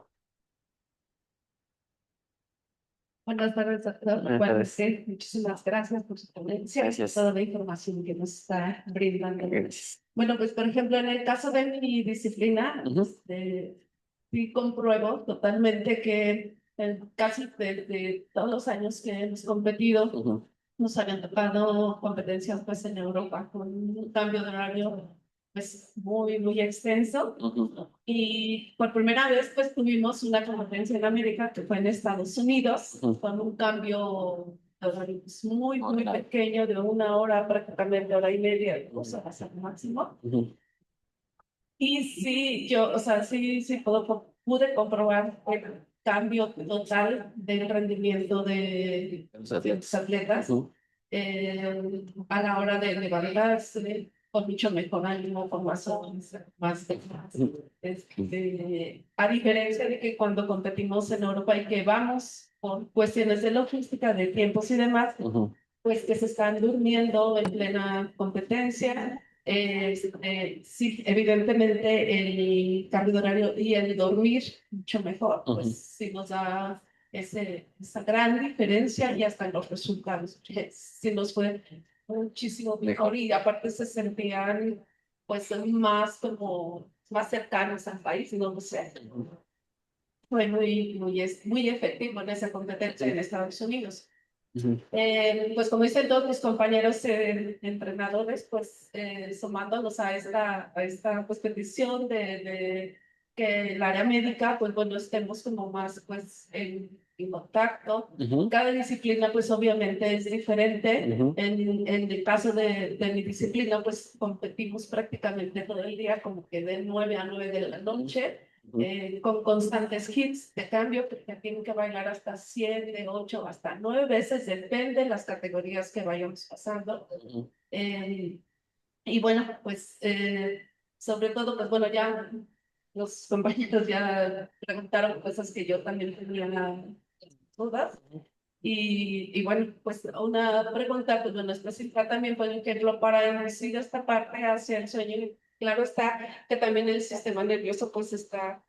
K: Buenas tardes, doctor. Bueno, muchísimas gracias por su ponencia,
D: Gracias.
K: toda la información que nos está brindando.
D: Gracias.
K: Bueno, pues por ejemplo, en el caso de mi disciplina, sí compruebo totalmente que casi de todos los años que hemos competido, nos habían tocado competencias pues en Europa con un cambio de horario pues muy extenso. Y por primera vez pues tuvimos una competencia en América que fue en Estados Unidos con un cambio de horario pues, muy pequeño de 1 hora, prácticamente 1 hora y media, 2 horas al máximo. Y sí, yo, o sea, sí pude comprobar el cambio total del rendimiento de los atletas a la hora de levantarse, con mucho mejor ánimo, con más, a diferencia de que cuando competimos en Europa y que vamos por cuestiones de logística, de tiempos y demás, pues que se están durmiendo en plena competencia. Sí, evidentemente el cambio de horario y el dormir mucho mejor, pues sí nos da esa gran diferencia y hasta en los resultados. Sí nos fue muchísimo mejor y aparte se sentían pues más como más cercanos al país, no lo sé. Fue muy efectivo en esa competencia en Estados Unidos. Pues como dicen todos mis compañeros entrenadores, pues sumándonos a esta pues, petición de que el área médica, pues bueno, estemos como más pues en contacto. Cada disciplina pues obviamente es diferente. En el caso de mi disciplina, pues competimos prácticamente todo el día, como que de 9 a 9 de la noche. Con constantes hits de cambio, porque tienen que bailar hasta 7, 8, hasta 9 veces, depende de las categorías que vayamos pasando. Y bueno, pues sobre todo, pues bueno, ya los compañeros ya preguntaron cosas que yo también tenía dudas. Y bueno, pues una pregunta, pues bueno, específica también, pueden quererlo para introducir esta parte hacia el sueño. Claro está que también el sistema nervioso pues está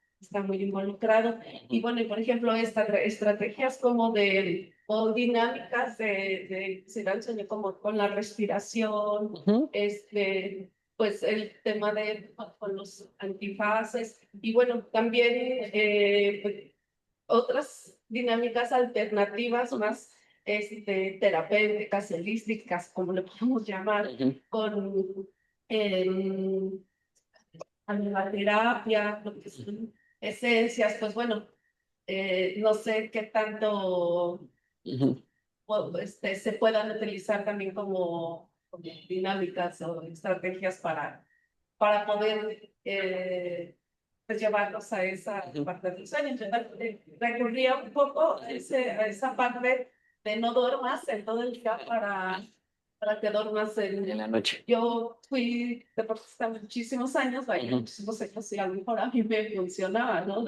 K: muy involucrado. Y bueno, y por ejemplo, estas estrategias como o dinámicas de el sueño, como con la respiración, pues el tema con los antifaces. Y bueno, también pues, otras dinámicas alternativas más terapéuticas, holísticas, como le podemos llamar, con animalterapia, lo que son esencias, pues bueno, no sé qué tanto se puedan utilizar también como dinámicas o estrategias para poder pues llevarlos a esa parte del sueño. Entonces, recurría un poco a esa parte de no duermas en todo el día para que duermas
D: en la noche.
K: Yo fui deportista muchísimos años, muchísimos años, y a lo mejor a mí me funcionaba, ¿no?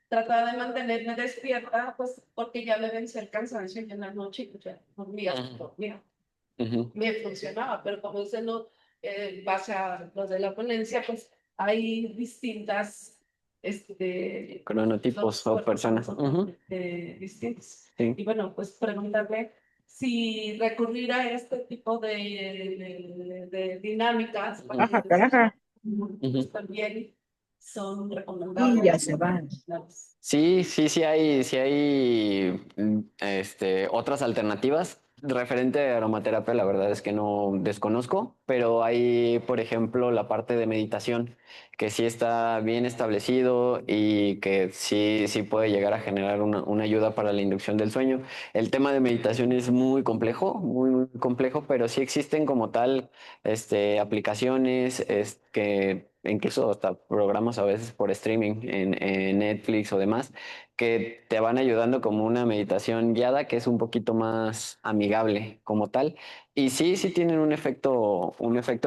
K: Trataba de mantenerme despierta, pues porque ya me vencía el cansancio y en la noche y ya dormía. Me funcionaba, pero como dice, no, base a lo de la ponencia, pues hay distintas
D: cronotipos o personas
K: distintos.
D: Sí.
K: Y bueno, pues preguntarle si recurrir a este tipo de dinámicas pues, también son recomendables.
A: Y ya se van.
D: Sí hay otras alternativas. Referente a aromaterapia, la verdad es que no desconozco, pero hay, por ejemplo, la parte de meditación, que sí está bien establecido y que sí puede llegar a generar una ayuda para la inducción del sueño. El tema de meditación es muy complejo, muy complejo, pero sí existen como tal aplicaciones que incluso hasta programas a veces por streaming en Netflix o demás, que te van ayudando como una meditación guiada que es un poquito más amigable como tal. Y sí tienen un efecto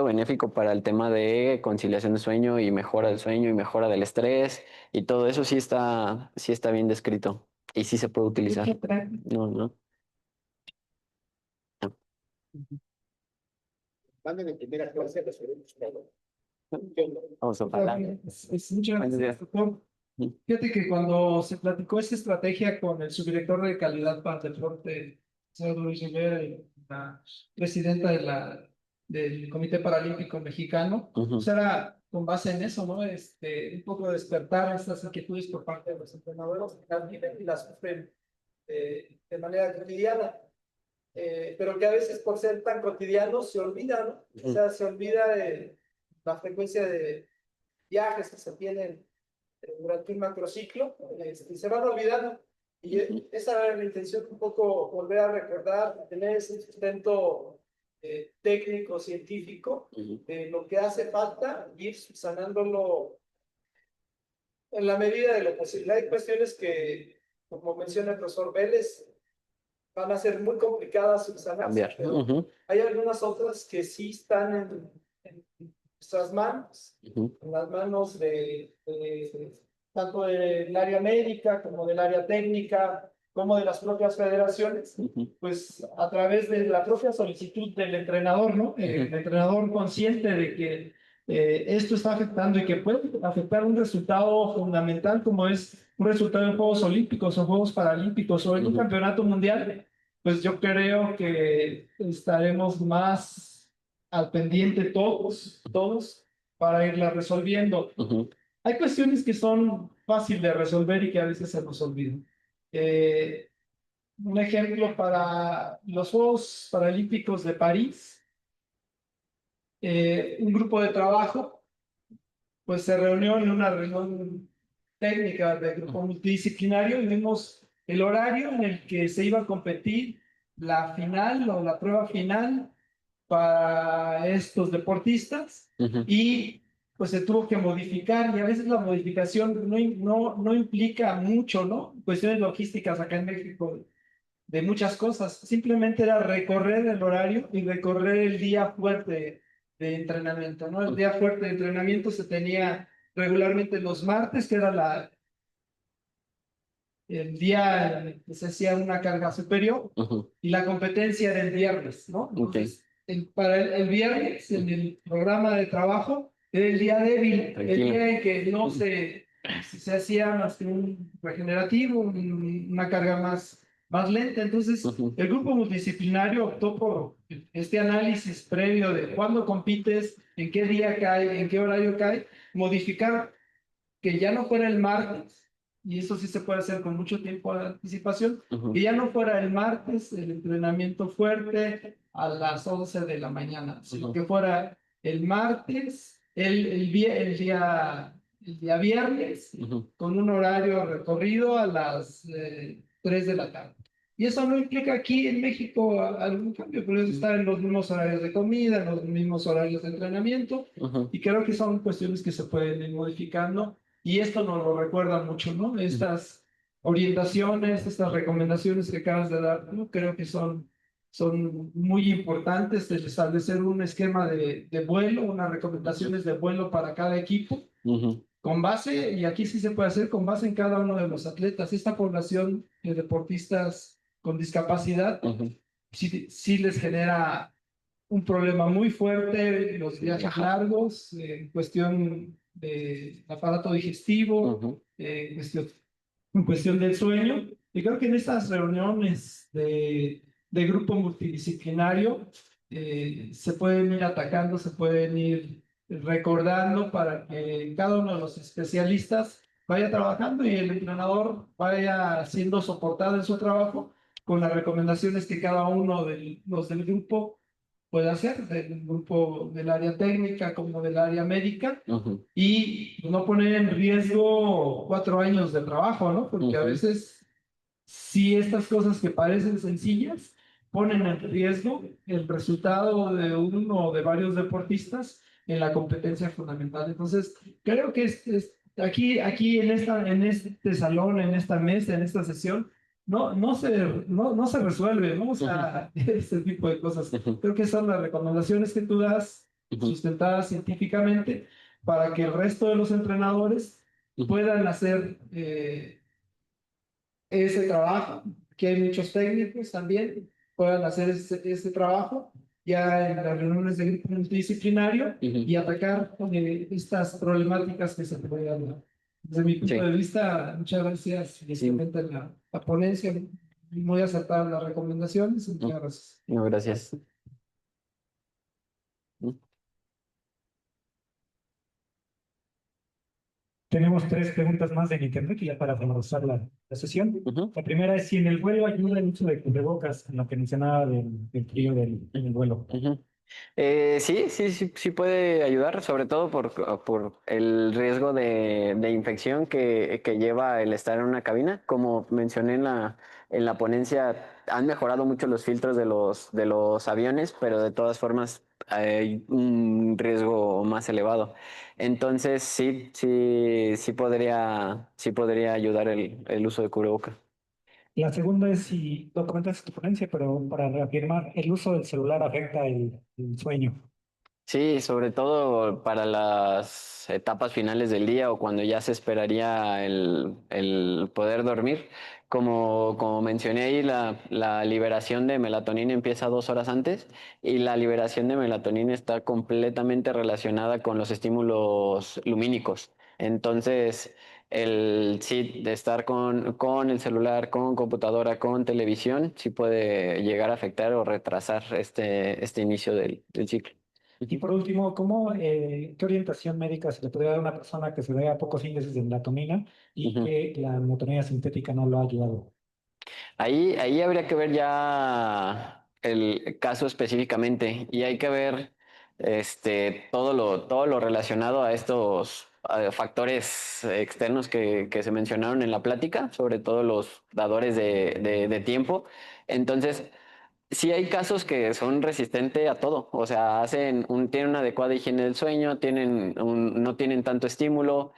D: benéfico para el tema de conciliación de sueño y mejora del sueño y mejora del estrés y todo eso sí está bien descrito y sí se puede utilizar. No.
G: Manden en primera clase, resolvemos todo.
D: Vamos a hablar.
E: Muchas gracias, doctor. Fíjate que cuando se platicó esta estrategia con el subdirector de calidad para el deporte, señor Luis Rivera, y la presidenta del Comité Paralímpico Mexicano, pues era con base en eso, ¿no? Un poco despertar estas inquietudes por parte de los entrenadores que las viven y las sufren de manera cotidiana. Pero que a veces por ser tan cotidianos se olvida, ¿no? O sea, se olvida de la frecuencia de viajes que se tienen durante un macrociclo, y se van olvidando. Y esa era la intención, un poco volver a recordar, tener ese sustento técnico, científico, de lo que hace falta, ir subsanándolo en la medida de lo posible. Hay cuestiones que, como menciona el profesor Vélez, van a ser muy complicadas subsanar. Hay algunas otras que sí están nuestras manos,
D: Ujú.
E: en las manos tanto del área médica como del área técnica, como de las propias federaciones, pues a través de la propia solicitud del entrenador, ¿no? El entrenador consciente de que esto está afectando y que puede afectar un resultado fundamental como es un resultado en Juegos Olímpicos o Juegos Paralímpicos o en un campeonato mundial, pues yo creo que estaremos más al pendiente todos para irla resolviendo. Hay cuestiones que son fáciles de resolver y que a veces se nos olvidan. Un ejemplo para los Juegos Paralímpicos de París, un grupo de trabajo pues se reunió en una reunión técnica de grupo multidisciplinario y vimos el horario en el que se iba a competir la final o la prueba final para estos deportistas y pues se tuvo que modificar y a veces la modificación no implica mucho, ¿no? Cuestiones logísticas acá en México de muchas cosas. Simplemente era recorrer el horario y recorrer el día fuerte de entrenamiento, ¿no? El día fuerte de entrenamiento se tenía regularmente los martes, que era el día en el que se hacía una carga superior, y la competencia era el viernes, ¿no? Entonces, para el viernes, en el programa de trabajo, era el día débil, el día en que no se hacía más que un regenerativo, una carga más lenta. Entonces, el grupo multidisciplinario optó por este análisis previo de cuándo compites, en qué día cae, en qué horario cae, modificar que ya no fuera el martes, y eso sí se puede hacer con mucho tiempo de anticipación, que ya no fuera el martes el entrenamiento fuerte a las 11 de la mañana, sino que fuera el martes, el día viernes, con un horario recorrido a las 3 de la tarde. Y eso no implica aquí en México algún cambio, pero eso está en los mismos horarios de comida, en los mismos horarios de entrenamiento, y creo que son cuestiones que se pueden ir modificando, y esto nos lo recuerda mucho, ¿no? Estas orientaciones, estas recomendaciones que acabas de dar, ¿no? Creo que son muy importantes de establecer un esquema de vuelo, unas recomendaciones de vuelo para cada equipo, con base, y aquí sí se puede hacer, con base en cada uno de los atletas. Esta población de deportistas con discapacidad sí les genera un problema muy fuerte, los viajes largos, en cuestión de aparato digestivo, en cuestión del sueño. Y creo que en estas reuniones de grupo multidisciplinario se pueden ir atacando, se pueden ir recordando para que cada uno de los especialistas vaya trabajando y el entrenador vaya siendo soportado en su trabajo con las recomendaciones que cada uno de los del grupo puede hacer, del grupo del área técnica como del área médica, y no poner en riesgo 4 años de trabajo, ¿no? Porque a veces, si estas cosas que parecen sencillas ponen en riesgo el resultado de uno o de varios deportistas en la competencia fundamental. Entonces, creo que aquí en este salón, en esta mesa, en esta sesión, no se resuelve, ¿no? O sea, este tipo de cosas. Creo que son las recomendaciones que tú das, sustentadas científicamente, para que el resto de los entrenadores puedan hacer ese trabajo, que hay muchos técnicos también, puedan hacer ese trabajo ya en las reuniones de grupo multidisciplinario y atacar estas problemáticas que se pueden dar. Desde mi punto de vista, muchas gracias precisamente la ponencia, muy acertadas las recomendaciones. Muchas gracias.
D: No, gracias.
M: Tenemos 3 preguntas más en internet y ya para finalizar la sesión. La primera es si en el vuelo ayuda el uso de cubrebocas, en lo que mencionaba del frío en el vuelo.
D: Sí puede ayudar, sobre todo por el riesgo de infección que lleva el estar en una cabina. Como mencioné en la ponencia, han mejorado mucho los filtros de los aviones, pero de todas formas hay un riesgo más elevado. Entonces sí podría ayudar el uso de cubrebocas.
M: La segunda es si documentas tu ponencia, pero para reafirmar, ¿el uso del celular afecta el sueño?
D: Sí, sobre todo para las etapas finales del día o cuando ya se esperaría el poder dormir. Como mencioné ahí, la liberación de melatonina empieza 2 horas antes y la liberación de melatonina está completamente relacionada con los estímulos lumínicos. Entonces, sí, de estar con el celular, con computadora, con televisión, sí puede llegar a afectar o retrasar este inicio del ciclo.
M: Y por último, ¿qué orientación médica se le podría dar a una persona que se vea pocos índices de melatonina y
D: Ujú.
M: que la melatonina sintética no lo ha ayudado?
D: Ahí habría que ver ya el caso específicamente y hay que ver todo lo relacionado a estos factores externos que se mencionaron en la plática, sobre todo los dadores de tiempo. Entonces, sí hay casos que son resistentes a todo, o sea, tienen una adecuada higiene del sueño, no tienen tanto estímulo,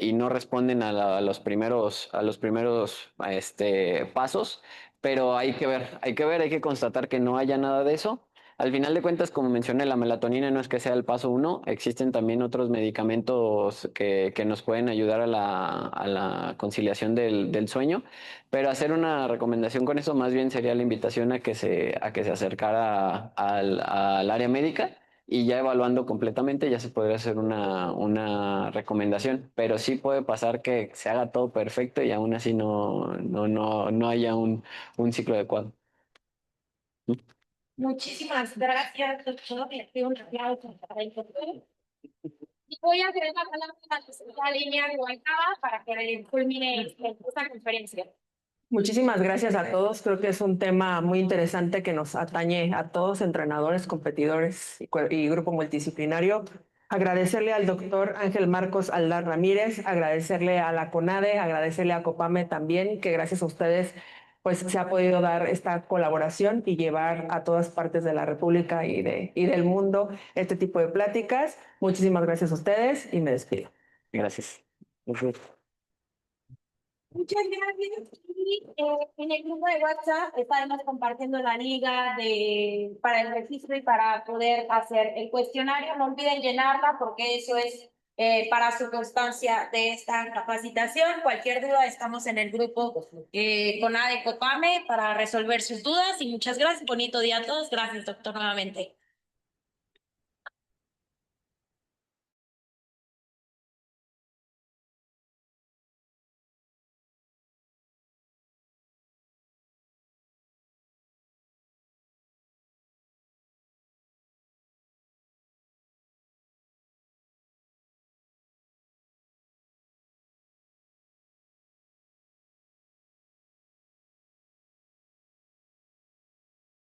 D: y no responden a los primeros pasos, pero hay que constatar que no haya nada de eso. Al final de cuentas, como mencioné, la melatonina no es que sea el paso uno, existen también otros medicamentos que nos pueden ayudar a la conciliación del sueño. Pero hacer una recomendación con eso más bien sería la invitación a que se acercara al área médica y ya evaluando completamente ya se podría hacer una recomendación. Pero sí puede pasar que se haga todo perfecto y aún así no haya un ciclo adecuado.
B: Muchísimas gracias, doctor. Le pido un aplauso para el doctor. Y voy a hacer la palabra a la segunda línea de bancada para que culmine esta conferencia.
C: Muchísimas gracias a todos. Creo que es un tema muy interesante que nos atañe a todos, entrenadores, competidores y grupo multidisciplinario. Agradecerle al doctor Ángel Marcos Aldar Ramírez, agradecerle a la CONADE, agradecerle a COPAME también, que gracias a ustedes pues se ha podido dar esta colaboración y llevar a todas partes de la República y del mundo este tipo de pláticas. Muchísimas gracias a ustedes y me despido.
D: Gracias.
B: Muchas gracias. Y en el grupo de WhatsApp estaremos compartiendo la liga para el registro y para poder hacer el cuestionario. No olviden llenarla porque eso es para su constancia de esta capacitación. Cualquier duda, estamos en el grupo CONADE Copame para resolver sus dudas. Y muchas gracias. Bonito día a todos. Gracias, doctor, nuevamente.